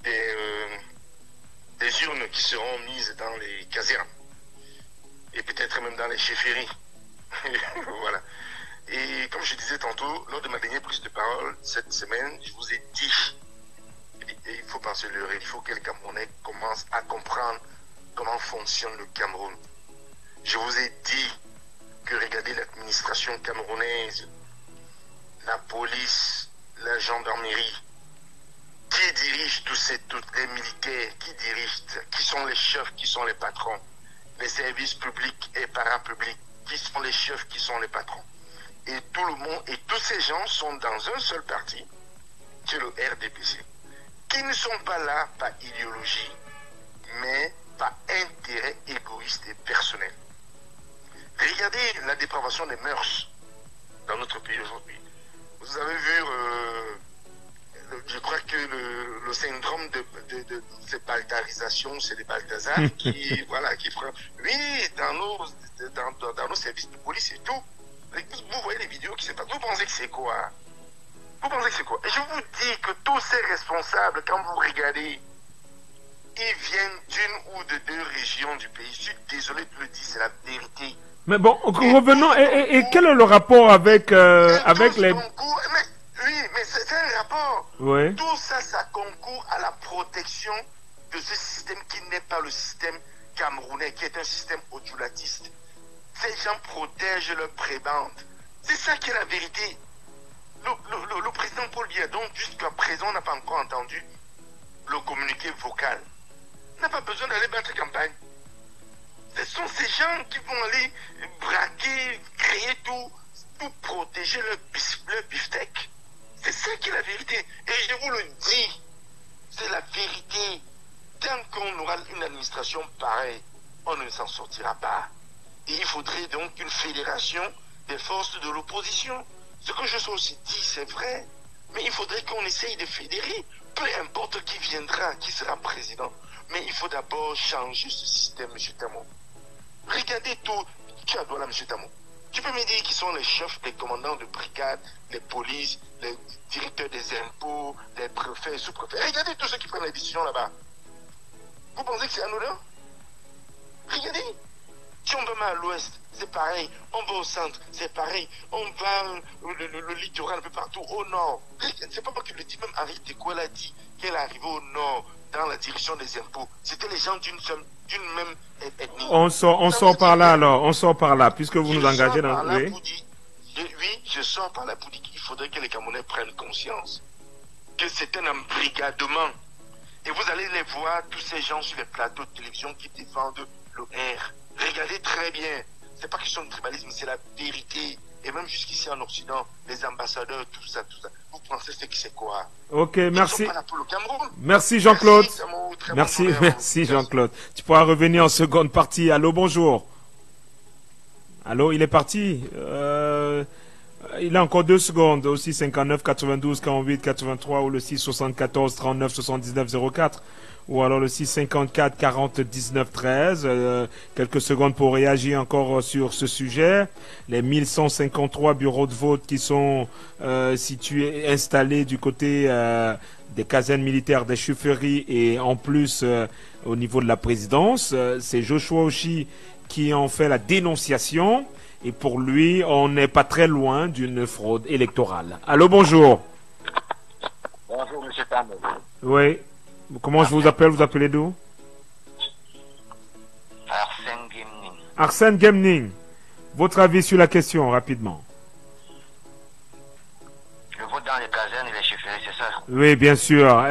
des urnes qui seront mises dans les casernes, et peut-être même dans les chefferies. Voilà. Et comme je disais tantôt, lors de ma dernière prise de parole, cette semaine, je vous ai dit, et il faut pas se leurrer, il faut que les Camerounais commencent à comprendre comment fonctionne le Cameroun. Je vous ai dit que regardez l'administration camerounaise, la police, la gendarmerie, qui dirige tous les militaires, qui sont les chefs, qui sont les patrons, les services publics et parapublics, qui sont les chefs, qui sont les patrons. Et tout le monde, et tous ces gens sont dans un seul parti, qui est le RDPC, qui ne sont pas là par idéologie, mais par intérêt égoïste et personnel. Regardez la dépravation des mœurs dans notre pays aujourd'hui. Vous avez vu, je crois que le syndrome de cette baltarisation, c'est les Balthazar qui, voilà, qui prend. Oui, dans nos services de police et tout. Vous voyez les vidéos qui se passent. Vous pensez que c'est quoi? Vous pensez que c'est quoi? Et je vous dis que tous ces responsables, quand vous regardez, ils viennent d'une ou de deux régions du pays. Je suis désolé de le dire, c'est la vérité. Mais bon, revenons. Et quel est le rapport avec les... Oui, mais c'est un rapport. Oui. Tout ça, ça concourt à la protection de ce système qui n'est pas le système camerounais, qui est un système odjulatiste. Ces gens protègent leurs prébendes. C'est ça qui est la vérité. Le président Paul Biya, donc jusqu'à présent, on n'a pas encore entendu le communiqué vocal. On n'a pas besoin d'aller battre campagne. Ce sont ces gens qui vont aller braquer, créer tout protéger leur beefsteak. C'est ça qui est la vérité. Et je vous le dis, c'est la vérité. Tant qu'on aura une administration pareille, on ne s'en sortira pas. Et il faudrait donc une fédération des forces de l'opposition. Ce que je suis aussi dit, c'est vrai. Mais il faudrait qu'on essaye de fédérer. Peu importe qui viendra, qui sera président. Mais il faut d'abord changer ce système, M. Tamo. Regardez tout. Tu as là, M. Tamo. Tu peux me dire qui sont les chefs, les commandants de brigade, les polices, les directeurs des impôts, les préfets, sous-préfets. Regardez tous ceux qui prennent les décisions là-bas. Vous pensez que c'est anodin? Regardez. Si on va à l'ouest, c'est pareil. On va au centre, c'est pareil. On va le littoral un peu partout, au nord. C'est pas moi qui le dis, même Henri Tekou a dit qu'elle est arrivée au nord dans la direction des impôts. C'était les gens d'une même ethnie. On sort par là alors, on sort par là, puisque vous nous engagez dans... Oui, je sors par là pour dire qu'il faudrait que les Camerounais prennent conscience que c'est un embrigadement. Et vous allez les voir, tous ces gens sur les plateaux de télévision qui défendent le R. Regardez très bien. C'est pas question de tribalisme, c'est la vérité. Et même jusqu'ici en Occident, les ambassadeurs, tout ça. Vous pensez ce que c'est quoi? Ok, merci. Ils sont pas là pour le Cameroun. Merci Jean-Claude. Merci, merci Jean-Claude. Tu pourras revenir en seconde partie. Allô, bonjour. Allô, il est parti. Il a encore 2 secondes. Aussi 59 92 48 83 ou le 6 74 39 79 04. Ou alors le 6 54 40 19 13. Quelques secondes pour réagir encore sur ce sujet. Les 1153 bureaux de vote qui sont installés du côté des casernes militaires, des chefferies et en plus au niveau de la présidence. C'est Joshua Oshie qui en fait la dénonciation. Et pour lui, on n'est pas très loin d'une fraude électorale. Allô, bonjour. Bonjour, M. Tamo. Oui. Comment je vous appelle? Vous appelez d'où? Arsène Gemning. Arsène Gemning. Votre avis sur la question, rapidement. Je vote dans les casernes et les chefferies, c'est ça? Oui, bien sûr.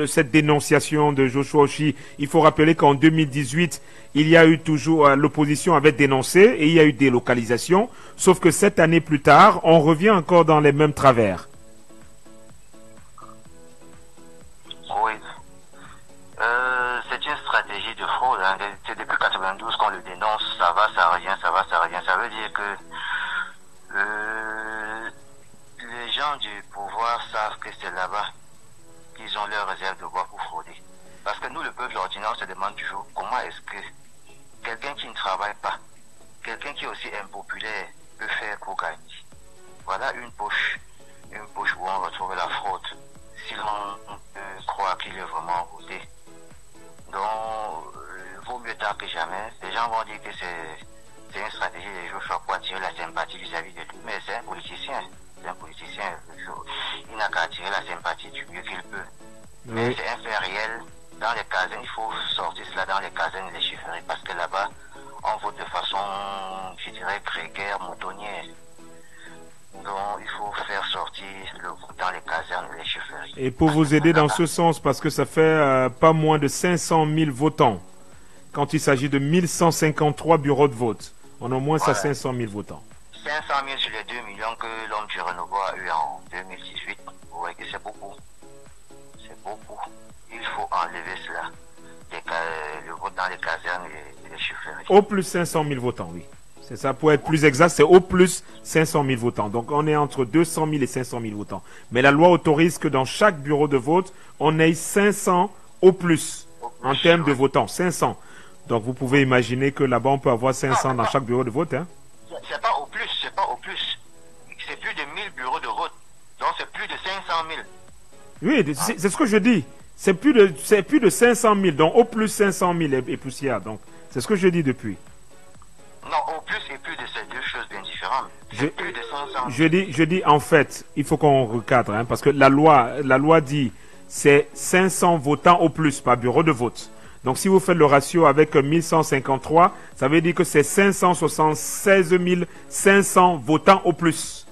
Cette dénonciation de Joshua Oshie, il faut rappeler qu'en 2018, il y a eu toujours, l'opposition avait dénoncé et il y a eu des localisations, sauf que 7 années plus tard, on revient encore dans les mêmes travers. Oui. C'est une stratégie de fraude. Hein. C'est depuis 92 qu'on le dénonce. Ça va, ça revient, ça va, ça revient. Ça veut dire que les gens du pouvoir savent que c'est là-bas qu'ils ont leur réserve de voix pour frauder. Parce que nous, le peuple ordinaire, on se demande toujours comment est-ce que quelqu'un qui ne travaille pas, quelqu'un qui est aussi impopulaire, peut faire pour gagner. Voilà une poche où on retrouve la fraude. Si l'on croit qu'il est vraiment voté. Donc, vaut mieux tard que jamais. Les gens vont dire que c'est une stratégie de Joshua pour attirer la sympathie vis-à-vis de lui. Mais c'est un politicien. C'est un politicien. Il n'a qu'à attirer la sympathie du mieux qu'il peut. Oui. Mais c'est un fait réel. Dans les casernes, il faut sortir cela dans les casernes et les chefferies. Parce que là-bas, on vote de façon, je dirais, grégaire, moutonnière. Donc, il faut faire sortir le vote dans les casernes et les chefferies. Et pour vous aider dans ce sens, parce que ça fait pas moins de 500 000 votants, quand il s'agit de 1153 bureaux de vote, on a au moins ça 500 000 votants. 500 000 sur les 2 millions que l'homme du renouveau a eu en 2018, vous voyez que c'est beaucoup. C'est beaucoup. Il faut enlever cela. Le vote dans les casernes et les chefferies. Au plus 500 000 votants, oui. C'est ça, pour être plus exact, c'est au plus 500 000 votants. Donc, on est entre 200 000 et 500 000 votants. Mais la loi autorise que dans chaque bureau de vote, on ait 500 au plus en termes de votants. 500. Donc, vous pouvez imaginer que là-bas, on peut avoir 500 dans chaque bureau de vote. Hein? C'est pas au plus, c'est pas au plus. C'est plus de 1000 bureaux de vote. Donc, c'est plus de 500 000. Oui, c'est ce que je dis. C'est plus de 500 000. Donc, au plus 500 000 et poussière. Donc, c'est ce que je dis depuis. Non, au plus et plus de ces deux choses bien différentes. C'est plus de 500 000. Je dis en fait, il faut qu'on recadre, hein, parce que la loi dit c'est 500 votants au plus par bureau de vote. Donc si vous faites le ratio avec 1153, ça veut dire que c'est 576 500 votants au plus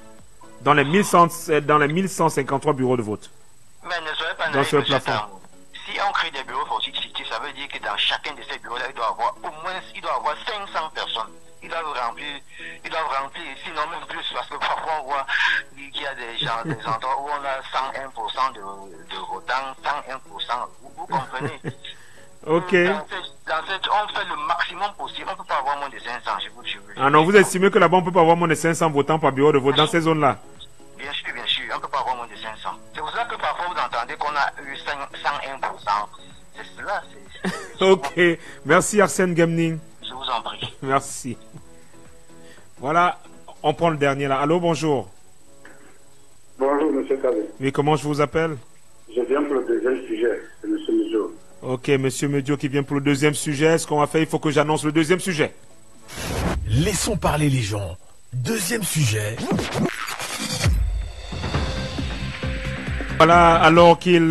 dans les 1153 bureaux de vote. Mais ne soyez pas dans ce plafond. Si on crée des bureaux fictifs, ça veut dire que dans chacun de ces bureaux-là, il doit avoir 500 personnes. Ils doivent remplir, sinon même plus, parce que parfois on voit qu'il y a des endroits où on a 101% de votants, 101%, vous comprenez? Ok. On fait le maximum possible, on ne peut pas avoir moins de 500, je vous Ah non, vous estimez que là-bas on ne peut pas avoir moins de 500 votants par bureau de vote dans ces zones-là? Bien sûr, on ne peut pas avoir moins de 500. C'est pour ça que parfois vous entendez qu'on a eu 101%. C'est cela, Ok, merci Arsène Gamning. Je vous en prie. Merci. Voilà, on prend le dernier là. Allô, bonjour. Bonjour, monsieur Kavé. Oui, comment je vous appelle? Je viens pour le deuxième sujet, c'est monsieur Medio. Ok, monsieur Medio qui vient pour le deuxième sujet. Ce qu'on va faire, il faut que j'annonce le deuxième sujet. Laissons parler les gens. Deuxième sujet. Voilà, alors qu'il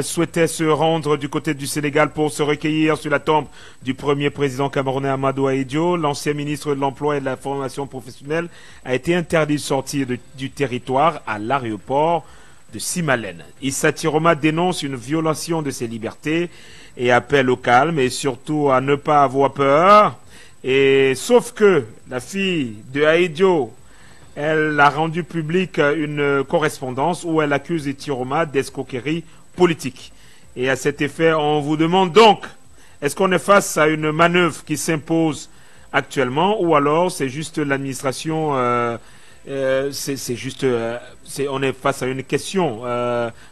souhaitait se rendre du côté du Sénégal pour se recueillir sur la tombe du premier président camerounais Amadou Ahidjo, l'ancien ministre de l'Emploi et de la Formation professionnelle a été interdit de sortir du territoire à l'aéroport de Simalène. Issa Tiroma dénonce une violation de ses libertés et appelle au calme et surtout à ne pas avoir peur. Et sauf que la fille de Ahidjo, elle a rendu publique une correspondance où elle accuse Tiroma d'escroquerie politique. Et à cet effet, on vous demande donc, est-ce qu'on est face à une manœuvre qui s'impose actuellement ou alors c'est juste l'administration, on est face à une question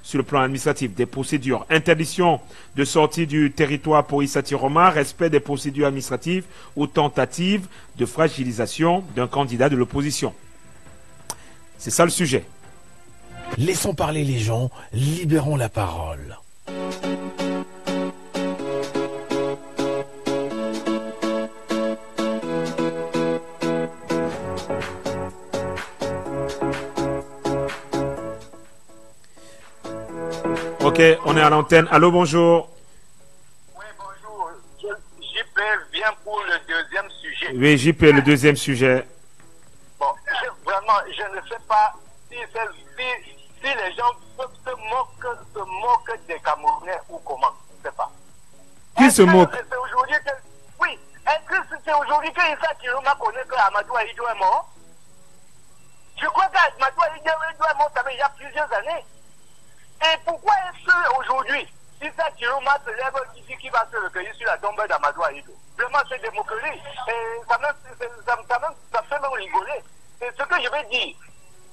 sur le plan administratif, des procédures. Interdiction de sortie du territoire pour Issa Tiroma, respect des procédures administratives ou tentative de fragilisation d'un candidat de l'opposition. C'est ça le sujet. Laissons parler les gens, libérons la parole. Ok, on est à l'antenne. Allô, bonjour. Oui, bonjour. JP vient pour le deuxième sujet. Oui, JP, le deuxième sujet. Bon, vraiment, je ne sais pas si les gens se moquent des Camerounais ou comment, je ne sais pas. Qui se moque? C'est aujourd'hui que, oui, est-ce que c'est aujourd'hui que Issa Chiroma connaît que Amadou Ahidjo est mort? Je crois qu'Amadou Ahidjo est mort, ça fait il y a plusieurs années. Et pourquoi est-ce qu'aujourd'hui, Issa Chiroma se lève ici qui va se recueillir sur la tombe d'Amadou Ahidjo? Vraiment, c'est des moqueries. Et ça fait même rigoler. C'est ce que je veux dire.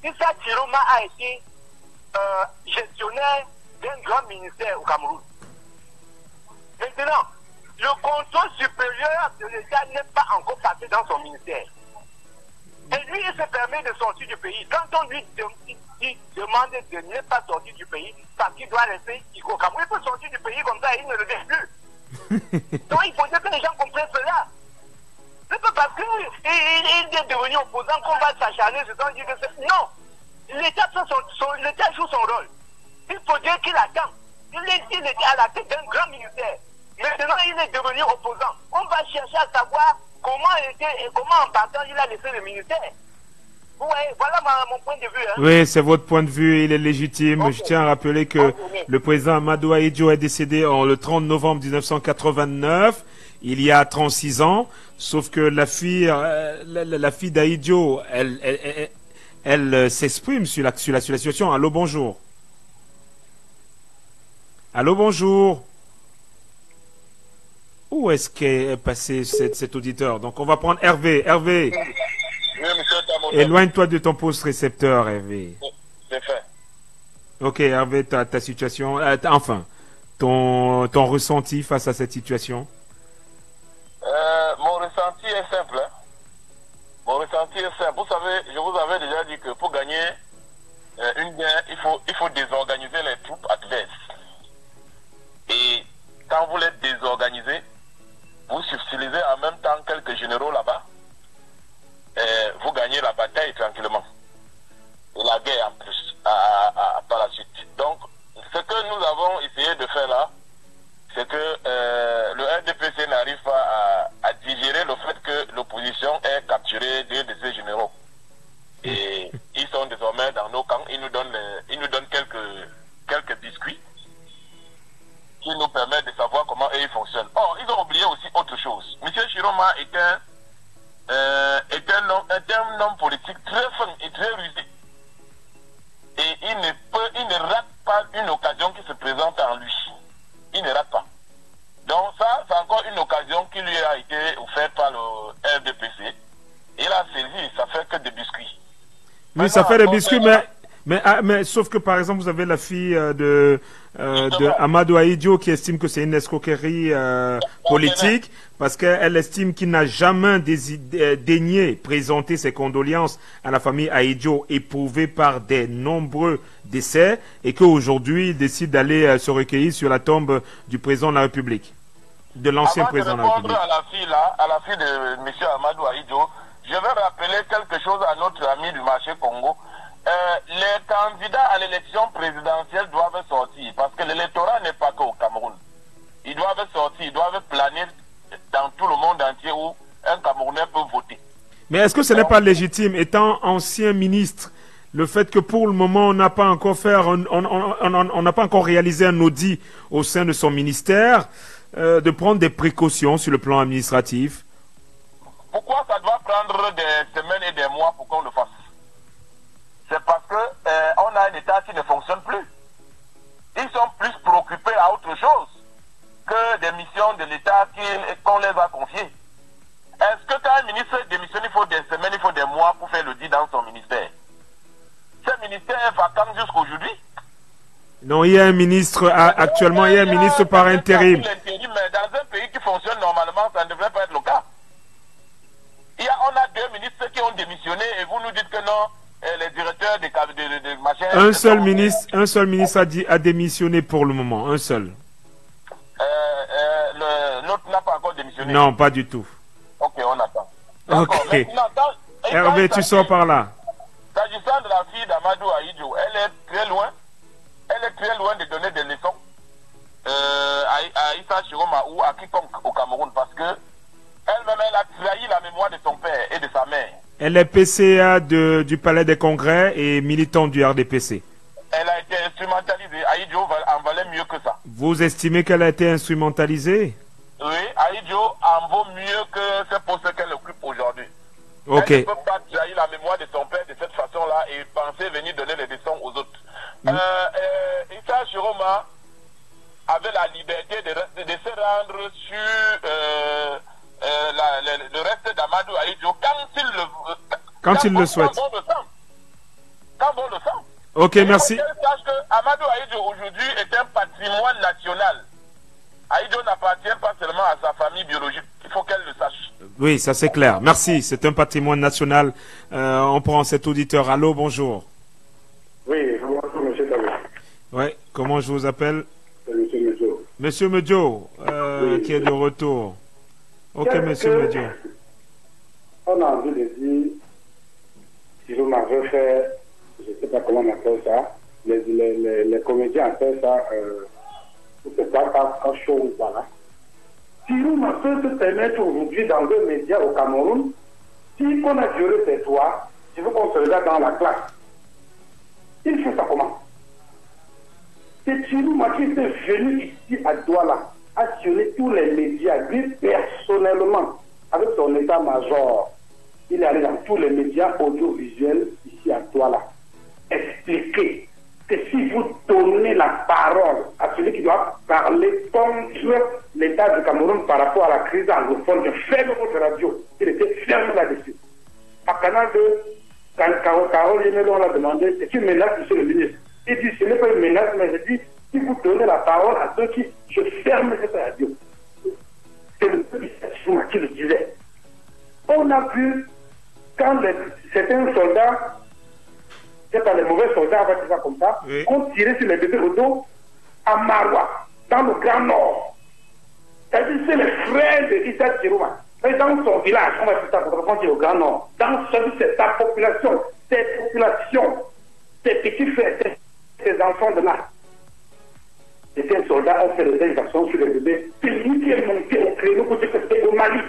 Issa Chiroma a été gestionnaire d'un grand ministère au Cameroun. Maintenant, le contrôle supérieur de l'État n'est pas encore passé dans son ministère. Et lui, il se permet de sortir du pays. Quand on lui demande de ne pas sortir du pays, parce qu'il doit rester au Cameroun, il peut sortir du pays comme ça et il ne le fait plus. Donc il faut dire que les gens comprennent cela. C'est pas parce qu'il est devenu opposant qu'on va s'acharner sur ça, dire que c'est... Non! L'État joue son rôle. Il faut dire qu'il attend. Il était à la tête d'un grand ministère. Maintenant, il est devenu opposant. On va chercher à savoir comment en partant il a laissé le ministère. Ouais, voilà mon point de vue. Hein. Oui, c'est votre point de vue, il est légitime. Okay. Je tiens à rappeler que le président Amadou Ahidjo est décédé le 30 novembre 1989, il y a 36 ans, sauf que la fille d'Ahidjo, elle s'exprime sur la situation. Allô, bonjour. Allô, bonjour. Où est-ce qu'est passé cet auditeur? Donc, on va prendre Hervé. Hervé. Oui, monsieur Tamoudou. Éloigne-toi de ton poste récepteur, Hervé. C'est fait. Ok, Hervé, ta situation, enfin, ton ressenti face à cette situation? Mon ressenti est simple. Hein. Mon ressenti est simple. Vous savez, je vous avais déjà dit que pour gagner une guerre, il faut désorganiser les troupes adverses. Et quand vous les désorganisez, vous subtilisez en même temps quelques généraux là-bas. Vous gagnez la bataille tranquillement. Et la guerre en plus, par la suite. Donc, ce que nous avons essayé de faire là, c'est que le RDPC n'arrive pas à digérer le fait que l'opposition ait capturé deux de ses généraux. Et ils sont désormais dans nos camps. Ils nous donnent quelques biscuits qui nous permettent de savoir comment ils fonctionnent. Or, ils ont oublié aussi autre chose. M. Chiroma est un homme politique très fin et très rusé. Et il ne rate pas une occasion qui se présente en lui. Il ne rate pas. Donc ça, c'est encore une occasion qui lui a été offerte par le RDPC. Il a saisi, ça fait que des biscuits. Oui, ça fait des biscuits, mais sauf que par exemple, vous avez la fille de Amadou Ahidjo qui estime que c'est une escroquerie politique parce qu'elle estime qu'il n'a jamais daigné présenter ses condoléances à la famille Ahidjo éprouvée par des nombreux décès et qu'aujourd'hui il décide d'aller se recueillir sur la tombe du président de la République, de l'ancien président de la République. Avant de répondre à la fille de M. Amadou Ahidjo, je vais rappeler quelque chose à notre ami du marché Congo. Les candidats à l'élection présidentielle doivent sortir parce que l'électorat n'est pas qu'au Cameroun. Ils doivent sortir, ils doivent planer dans tout le monde entier où un Camerounais peut voter. Mais est-ce que ce n'est pas légitime, étant ancien ministre, le fait que pour le moment on n'a pas encore on n'a pas encore réalisé un audit au sein de son ministère, de prendre des précautions sur le plan administratif? Pourquoi ça doit prendre des semaines et des mois pour qu'on le fasse? C'est parce que on a un État qui ne fonctionne plus. Ils sont plus préoccupés à autre chose que des missions de l'État qu'on les a confiées. Est-ce que quand un ministre démissionne, il faut des semaines, il faut des mois pour faire le dit dans son ministère? Ce ministère est vacant jusqu'aujourd'hui. Non, il y a un ministre, actuellement, il y a un ministre par intérim. Mais dans un pays qui fonctionne normalement, ça ne devrait pas être le cas. On a deux ministres qui ont démissionné et vous nous dites que non. Les directeurs de machin. Un seul ministre a démissionné pour le moment, un seul. L'autre n'a pas encore démissionné. Non, pas du tout. Ok, on attend. Ok. Hervé, tu sors par là. S'agissant de la fille d'Amadou Ahidjo, elle est très loin. Elle est très loin de donner des leçons à Issa Chiroma ou à quiconque au Cameroun parce que elle-même, elle a trahi la mémoire de son père et de sa mère. Elle est PCA du Palais des Congrès et militante du RDPC. Elle a été instrumentalisée. Aïdjo en valait mieux que ça. Vous estimez qu'elle a été instrumentalisée? Oui, Aïdjo en vaut mieux que ce poste qu'elle occupe aujourd'hui. Ok. Elle ne peut pas trahir la mémoire de son père de cette façon-là et penser venir donner les leçons aux autres. Issa Chiroma avait la liberté de se rendre sur le reste d'Amadou Aïdjo quand il le souhaite. Quand bon le sent. Ok, merci. Il faut qu'elle sache que Amadou Aïdjo aujourd'hui est un patrimoine national. Aïdjo n'appartient pas seulement à sa famille biologique. Il faut qu'elle le sache. Oui, ça c'est clair. Merci. C'est un patrimoine national. On prend cet auditeur. Allô, bonjour. Oui, bonjour, monsieur Tabou. Oui, comment je vous appelle? Monsieur Medjo. Monsieur Medjo, oui, qui est de retour. Ok, monsieur Medjo. On a envie de dire, si vous m'avez fait, je ne sais pas comment on appelle ça, les comédiens appellent ça, c'est pas un show, voilà. Si vous m'avez se permettre aujourd'hui dans deux médias au Cameroun, si on a violé ses droits, je veux qu'on se regarde dans la classe. Il fait ça comment? C'est Chirouma qui est venu ici à Douala, assurer tous les médias, lui personnellement, avec son état-major. Il est allé dans tous les médias audiovisuels ici à Douala. Expliquer que si vous donnez la parole à celui qui doit parler contre l'état du Cameroun par rapport à la crise anglophone, je ferme votre radio. Il était ferme là-dessus. À Canal 2, quand Carole Yémelo l'a demandé, c'est une menace, monsieur le ministre. Il dit, ce n'est pas une menace, mais je dis, si vous donnez la parole à ceux qui, je ferme cette radio. C'est le petit qui le disait. On a vu, quand certains soldats, c'est pas les mauvais soldats, on va dire ça comme ça, oui, ont tiré sur les bébés auto à Marwa, dans le Grand Nord. C'est-à-dire, c'est les frères de Issa Chirouma. Et dans son village, on va dire ça pour répondre au Grand Nord, dans sa population, ses populations, ses petits frères, ses enfants de là. Certains soldats ont fait des exactions sur les bébés. C'est lui qui est monté au créneau pour dire que c'était au Mali.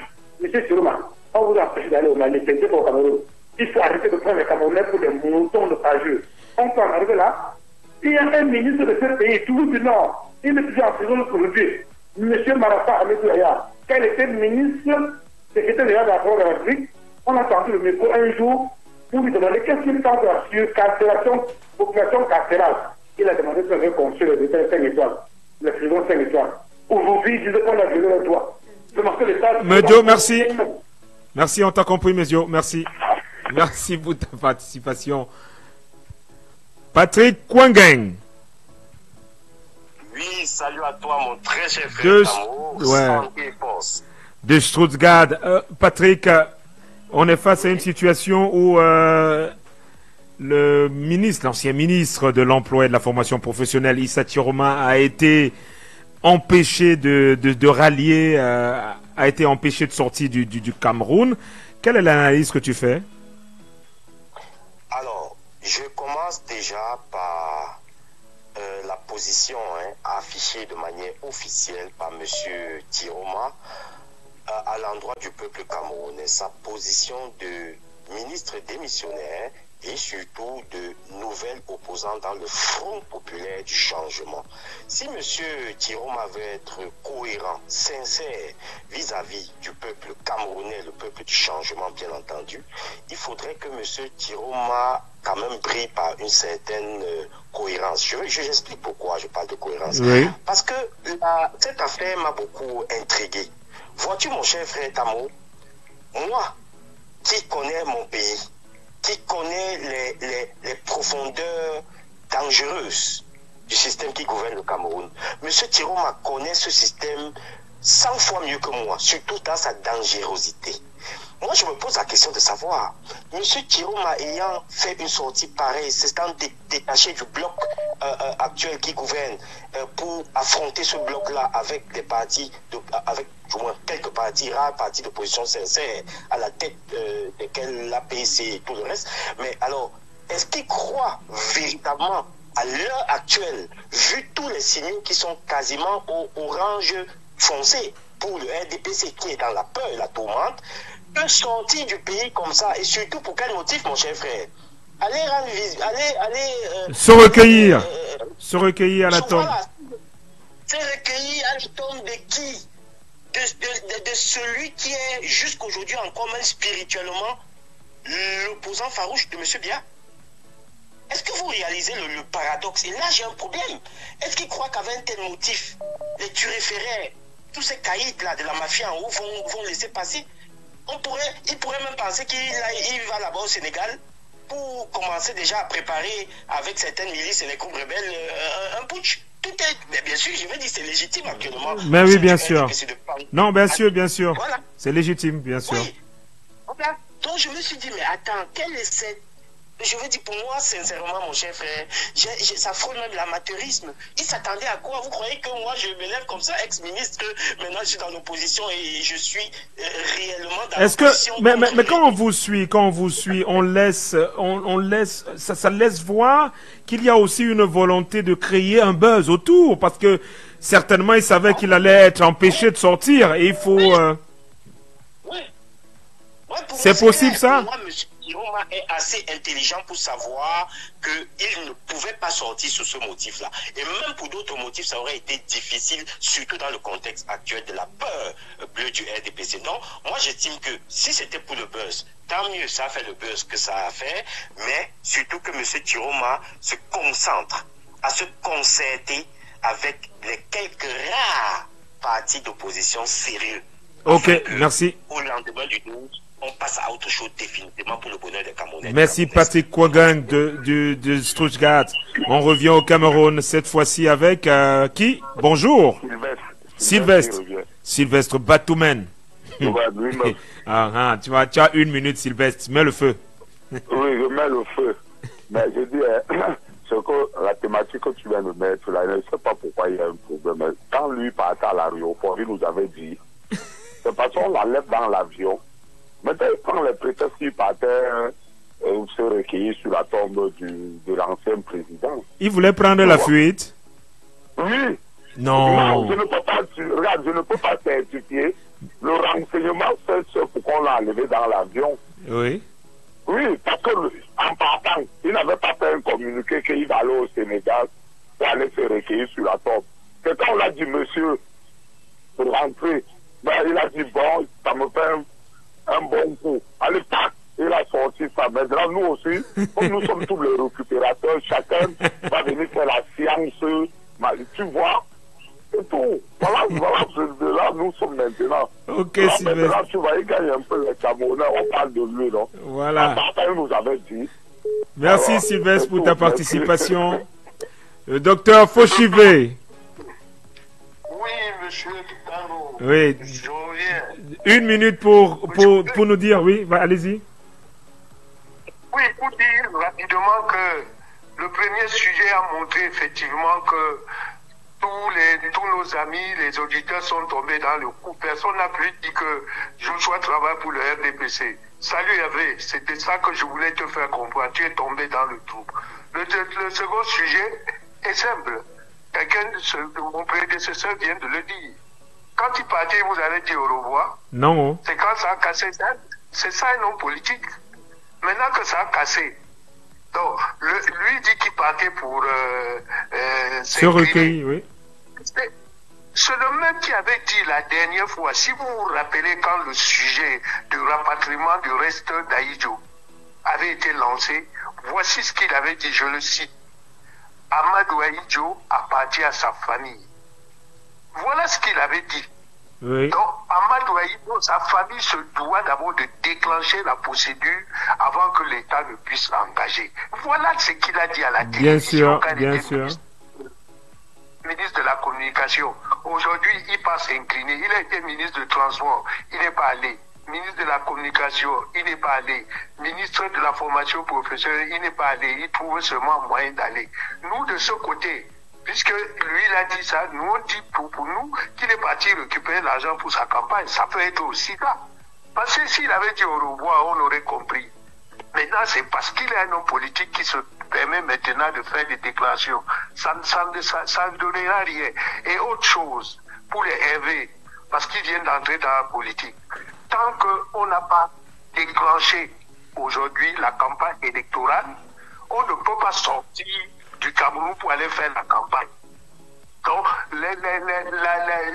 Monsieur Chirouma, on vous empêche d'aller au Mali, c'est pas au Cameroun. Il faut arrêter de prendre les Camerounais pour des montons de pageux. On peut en arriver là. Il y a un ministre de ce pays, toujours du Nord, il est toujours en prison aujourd'hui. Monsieur Marafa Amedouaya, quand il était ministre, secrétaire général de la République, on a tendu le micro un jour pour lui demander qu'est-ce qu'il pense sur carcération, population carcérale. Il a demandé de faire construire les hôtels 5 étoiles, les prisons 5 étoiles. Aujourd'hui, il disait qu'on a violé le droit. Medjo, merci. Merci, on t'a compris, Medjo. Merci. Merci pour ta participation. Patrick Kwangeng. Oui, salut à toi, mon très cher frère d'amour. De Stuttgart. Patrick, on est face à une situation où l'ancien ministre de l'Emploi et de la Formation professionnelle, Issa Chiroma, a été empêché de rallier, a été empêché de sortir du Cameroun. Quelle est l'analyse que tu fais? Alors, je commence déjà par la position affichée de manière officielle par M. Chiroma à l'endroit du peuple camerounais. Sa position de ministre démissionnaire et surtout de nouvel opposant dans le Front populaire du changement. Si M. Chiroma veut être cohérent, sincère vis-à-vis du peuple camerounais, le peuple du changement bien entendu, il faudrait que M. Chiroma quand même brille par une certaine cohérence. J'explique pourquoi je parle de cohérence. Oui. Parce que cette affaire m'a beaucoup intrigué. Vois-tu mon cher frère Tamo, moi qui connais mon pays, qui connaît les profondeurs dangereuses du système qui gouverne le Cameroun. M. Chiroma connaît ce système 100 fois mieux que moi, surtout dans sa dangerosité. Moi, je me pose la question de savoir, M. Chiroma ayant fait une sortie pareille, s'étant détaché du bloc actuel qui gouverne pour affronter ce bloc-là avec des partis, avec du moins quelques partis, rares partis d'opposition sincère, à la tête desquels l'APC et tout le reste. Mais alors, est-ce qu'il croit véritablement à l'heure actuelle, vu tous les signaux qui sont quasiment au orange foncé pour le RDPC qui est dans la peur et la tourmente, peut sortir du pays comme ça. Et surtout, pour quel motif, mon cher frère? Allez rendre visite, se recueillir. Se recueillir à la tombe. Voilà. Se recueillir à la tombe de qui? De celui qui est jusqu'aujourd'hui encore même spirituellement l'opposant farouche de M. Biya. Est-ce que vous réalisez le paradoxe? Et là, j'ai un problème. Est-ce qu'il croit qu'avec un tel motif, les turéféraires, tous ces caïds-là de la mafia en haut vont laisser passer? Il pourrait même penser qu'il va là-bas au Sénégal pour commencer déjà à préparer avec certaines milices et les groupes rebelles un putsch. Tout est, mais bien sûr, je vais dire c'est légitime actuellement. Mais oui, bien sûr. Non, bien sûr, bien sûr. Voilà. C'est légitime, bien sûr. Oui. Voilà. Donc je me suis dit, mais attends, quelle est cette... Je veux dire, pour moi, sincèrement, mon cher frère, ça frôle même l'amateurisme. Il s'attendait à quoi? Vous croyez que moi, je me lève comme ça, ex-ministre, maintenant je suis dans l'opposition et je suis réellement dans l'opposition? Mais quand on vous suit, on laisse, ça laisse voir qu'il y a aussi une volonté de créer un buzz autour, parce que certainement, il savait qu'il allait être empêché de sortir, et il faut... C'est possible, ça? Moi, M. Tiroma est assez intelligent pour savoir qu'il ne pouvait pas sortir sur ce motif-là. Et même pour d'autres motifs, ça aurait été difficile, surtout dans le contexte actuel de la peur bleue du RDPC. Donc, moi, j'estime que si c'était pour le buzz, tant mieux, ça a fait le buzz que ça a fait, mais surtout que M. Tiroma se concentre à se concerter avec les quelques rares partis d'opposition sérieux. Ok, merci. Au lendemain du 12, on passe à autre chose définitivement pour le bonheur des Camerounais. Merci Patrick Kouagan de Stuttgart. On revient au Cameroun, cette fois-ci avec qui? Bonjour. Sylvestre Batoumen. Tu as 1 minute, Sylvestre. Mets le feu. Oui, je mets le feu. Mais je dis, ce que la thématique que tu viens de mettre là, je ne sais pas pourquoi il y a un problème. Quand lui partait à l'aéroport, il nous avait dit, de toute façon, on la lève dans l'avion. Maintenant, il prend les prétextes qu'il partait se recueillir sur la tombe de l'ancien président. Il voulait prendre la fuite? Oui. Non. Je ne peux pas, regarde, je ne peux pas certifier. Le renseignement, c'est ce pourquoi on l'a enlevé dans l'avion. Oui. Oui, parce qu'en partant, il n'avait pas fait un communiqué qu'il va aller au Sénégal pour aller se recueillir sur la tombe. C'est quand on l'a dit, monsieur, pour rentrer, ben, il a dit, bon, ça me fait un bon coup. Allez, tac, il a sorti ça. Maintenant, nous aussi, comme nous sommes tous les récupérateurs, chacun va venir faire la science, tu vois, et tout. Voilà, de là, nous sommes maintenant. Ok, là, Sylvestre. maintenant, tu vois, il gagne un peu les Camerounais, on parle de lui, non? Voilà. Il nous avait dit. Merci, alors, Sylvestre, pour ta participation. Le docteur Fauchivé. Oui, monsieur Kitano. Oui. Je reviens. 1 minute pour nous dire, oui, allez-y. Oui, pour dire rapidement que le premier sujet a montré effectivement que tous nos amis, les auditeurs sont tombés dans le coup. Personne n'a pu dire que Joshua travaille pour le RDPC. Salut Hervé, c'était ça que je voulais te faire comprendre. Tu es tombé dans le trou. Le second sujet est simple. Mon prédécesseur vient de le dire. Quand il partit, vous allez dire au revoir. Non. C'est quand ça a cassé. C'est ça un homme politique. Maintenant que ça a cassé. Donc, lui dit qu'il partait pour se recueillir, oui. C'est le même qui avait dit la dernière fois, si vous vous rappelez, quand le sujet du rapatriement du reste d'Aïdjo avait été lancé, voici ce qu'il avait dit, je le cite. Amadou Aïdjo appartient à sa famille. Voilà ce qu'il avait dit. Oui. Donc, Amadou Aïdjo, sa famille se doit d'abord de déclencher la procédure avant que l'État ne puisse l'engager. Voilà ce qu'il a dit à la télévision. Bien sûr. Ministre de la Communication. Aujourd'hui, il passe s'incliner. Il a été ministre de Transport. Il n'est pas allé. Ministre de la Communication, il n'est pas allé. Ministre de la Formation professionnelle, il n'est pas allé. Il trouve seulement moyen d'aller. Nous, de ce côté, puisque lui, il a dit ça, nous, on dit pour nous qu'il est parti récupérer l'argent pour sa campagne. Ça peut être aussi là. Parce que s'il avait dit au revoir, on aurait compris. Maintenant, c'est parce qu'il est un homme politique qui se permet maintenant de faire des déclarations. Ça ne donnera rien. Et autre chose, pour les Hervé, parce qu'ils viennent d'entrer dans la politique, tant tant qu'on n'a pas déclenché aujourd'hui la campagne électorale, on ne peut pas sortir du Cameroun pour aller faire la campagne. Donc,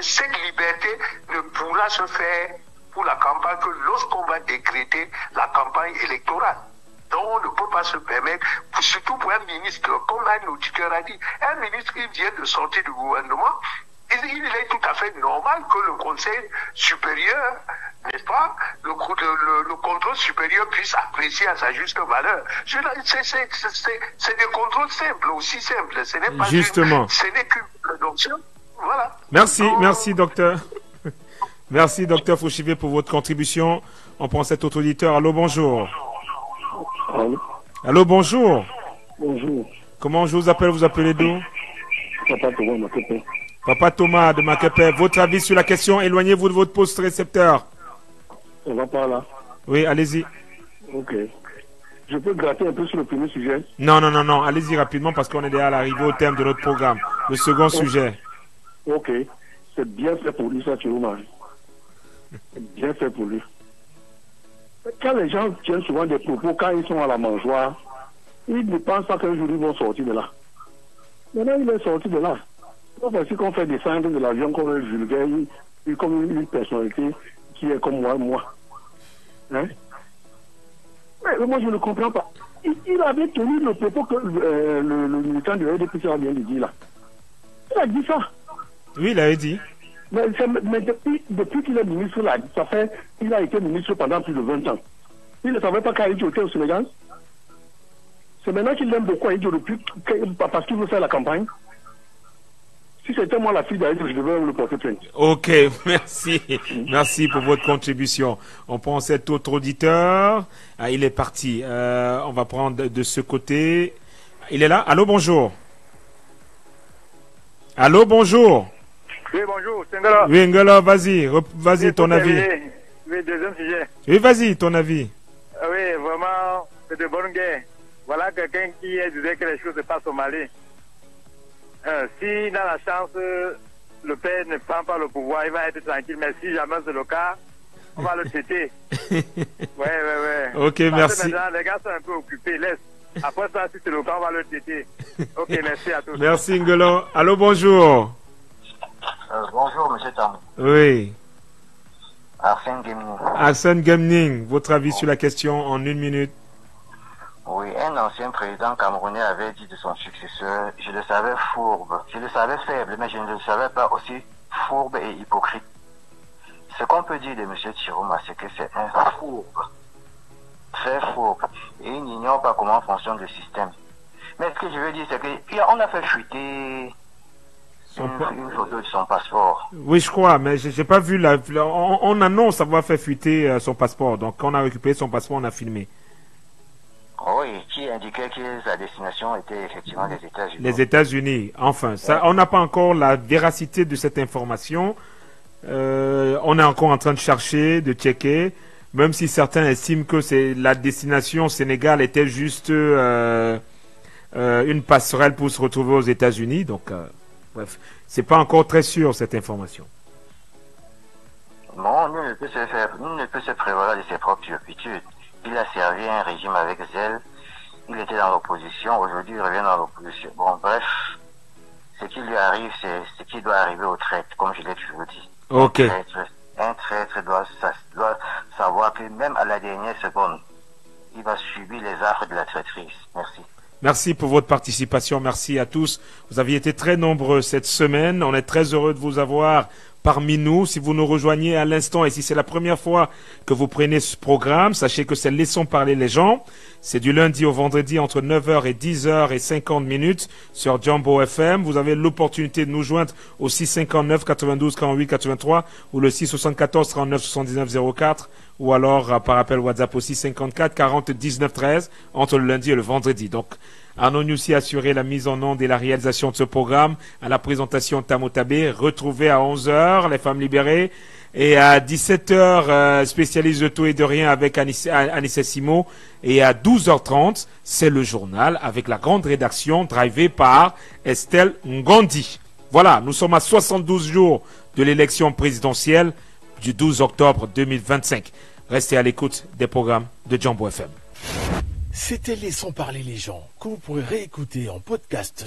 cette liberté ne pourra se faire pour la campagne que lorsqu'on va décréter la campagne électorale. Donc, on ne peut pas se permettre, surtout pour un ministre, comme un auditeur a dit, un ministre qui vient de sortir du gouvernement, il est tout à fait normal que le Conseil supérieur, n'est-ce pas, le contrôle supérieur puisse apprécier à sa juste valeur. C'est des contrôles simples, aussi simples. Ce n'est pas Justement. Ce n'est qu'une présomption. Voilà. Merci, docteur. Merci, docteur Fouchivé, pour votre contribution. On prend cet autre auditeur. Allô, bonjour. Allô, bonjour. Bonjour. Comment je vous appelle? Vous appelez d'où? Papa Thomas Makepe. Papa Thomas de Makepe. Votre avis sur la question? Éloignez-vous de votre poste récepteur. On va par là. Oui, allez-y. Ok. Je peux gratter un peu sur le premier sujet? Non. Allez-y rapidement parce qu'on est déjà à l'arrivée au terme de notre programme. Le second sujet. Ok. C'est bien fait pour lui, ça, Chirouma. C'est bien fait pour lui. Quand les gens tiennent souvent des propos, quand ils sont à la mangeoire, ils ne pensent pas qu'un jour ils vont sortir de là. Maintenant, il est sorti de là. Donc, voici qu'on fait descendre de l'avion comme un vulgaire, comme une personnalité qui est comme moi. Hein? Mais moi, je ne comprends pas. Il avait tenu le propos que le militant de RDPC vient de dire là. Il a dit ça. Oui, il avait dit. Mais depuis qu'il est ministre là, il a été ministre pendant plus de 20 ans. Il ne savait pas qu'Aïdjo était au Sénégal. C'est maintenant qu'il aime beaucoup Aïdjo parce qu'il veut faire la campagne. Si c'était moi la fille d'Aïdjo, je devais le porter plainte. Ok, merci. Merci pour votre contribution. On prend cet autre auditeur. Ah, il est parti. On va prendre de ce côté. Il est là. Allô, bonjour. Allô, bonjour. Oui, bonjour, c'est Ngala. Oui, Ngala, vas-y, ton avis. Oui, deuxième sujet. Oui, vas-y, ton avis. Oui, vraiment, c'est de bonne guerre. Voilà quelqu'un qui disait que les choses se passent au Mali. Si dans la chance, le père ne prend pas le pouvoir, il va être tranquille. Mais si jamais c'est le cas, on va le traiter. Ouais. Ok, merci. Maintenant, les gars sont un peu occupés. Laisse. Après ça, si c'est le cas, on va le traiter. Ok, merci à tous. Merci, Ngolo. Allô, bonjour. Bonjour, monsieur Tam. Oui. Arsène Gemning. Arsène Gemning, votre avis sur la question en 1 minute. Oui, un ancien président camerounais avait dit de son successeur, je le savais fourbe, je le savais faible, mais je ne le savais pas aussi fourbe et hypocrite. Ce qu'on peut dire de monsieur Chiroma, c'est que c'est un fourbe, très fourbe, et il n'ignore pas comment fonctionne le système. Mais ce que je veux dire, c'est qu'on a fait fuiter une photo de son passeport. Oui, je crois, mais j'ai pas vu on annonce avoir fait fuiter son passeport. Donc, quand on a récupéré son passeport, on a filmé. Oui, qui indiquait que sa destination était effectivement les États-Unis. Les États-Unis. Enfin, ça, on n'a pas encore la véracité de cette information. On est encore en train de chercher, de checker. Même si certains estiment que la destination Sénégal était juste une passerelle pour se retrouver aux États-Unis. Donc, bref, c'est pas encore très sûr cette information. Non, nul ne peut se prévaloir de ses propres turpitudes. Il a servi un régime avec zèle. Il était dans l'opposition. Aujourd'hui, il revient dans l'opposition. Bon, bref, ce qui lui arrive, c'est ce qui doit arriver au traître, comme je l'ai toujours dit. Ok. Un traître doit savoir que même à la dernière seconde, il va subir les affres de la traîtrise. Merci. Merci pour votre participation. Merci à tous. Vous aviez été très nombreux cette semaine. On est très heureux de vous avoir parmi nous. Si vous nous rejoignez à l'instant et si c'est la première fois que vous prenez ce programme, sachez que c'est Laissons parler les gens. C'est du lundi au vendredi entre 9h et 10h et 50 minutes sur Jumbo FM. Vous avez l'opportunité de nous joindre au 659 92 48 83 ou le 674 39 79 04 ou alors par appel WhatsApp au 654 40 19 13 entre le lundi et le vendredi. Donc, Arnaud Noussi a assuré la mise en onde et la réalisation de ce programme. À la présentation Tamo Tabé, retrouvez à 11h les femmes libérées. Et à 17h, spécialiste de tout et de rien avec Anissa Simo. Et à 12h30, c'est le journal avec la grande rédaction drivée par Estelle Ngondi. Voilà, nous sommes à 72 jours de l'élection présidentielle. du 12 octobre 2025. Restez à l'écoute des programmes de Jambo FM. C'était Laissons parler les gens, que vous pourrez réécouter en podcast.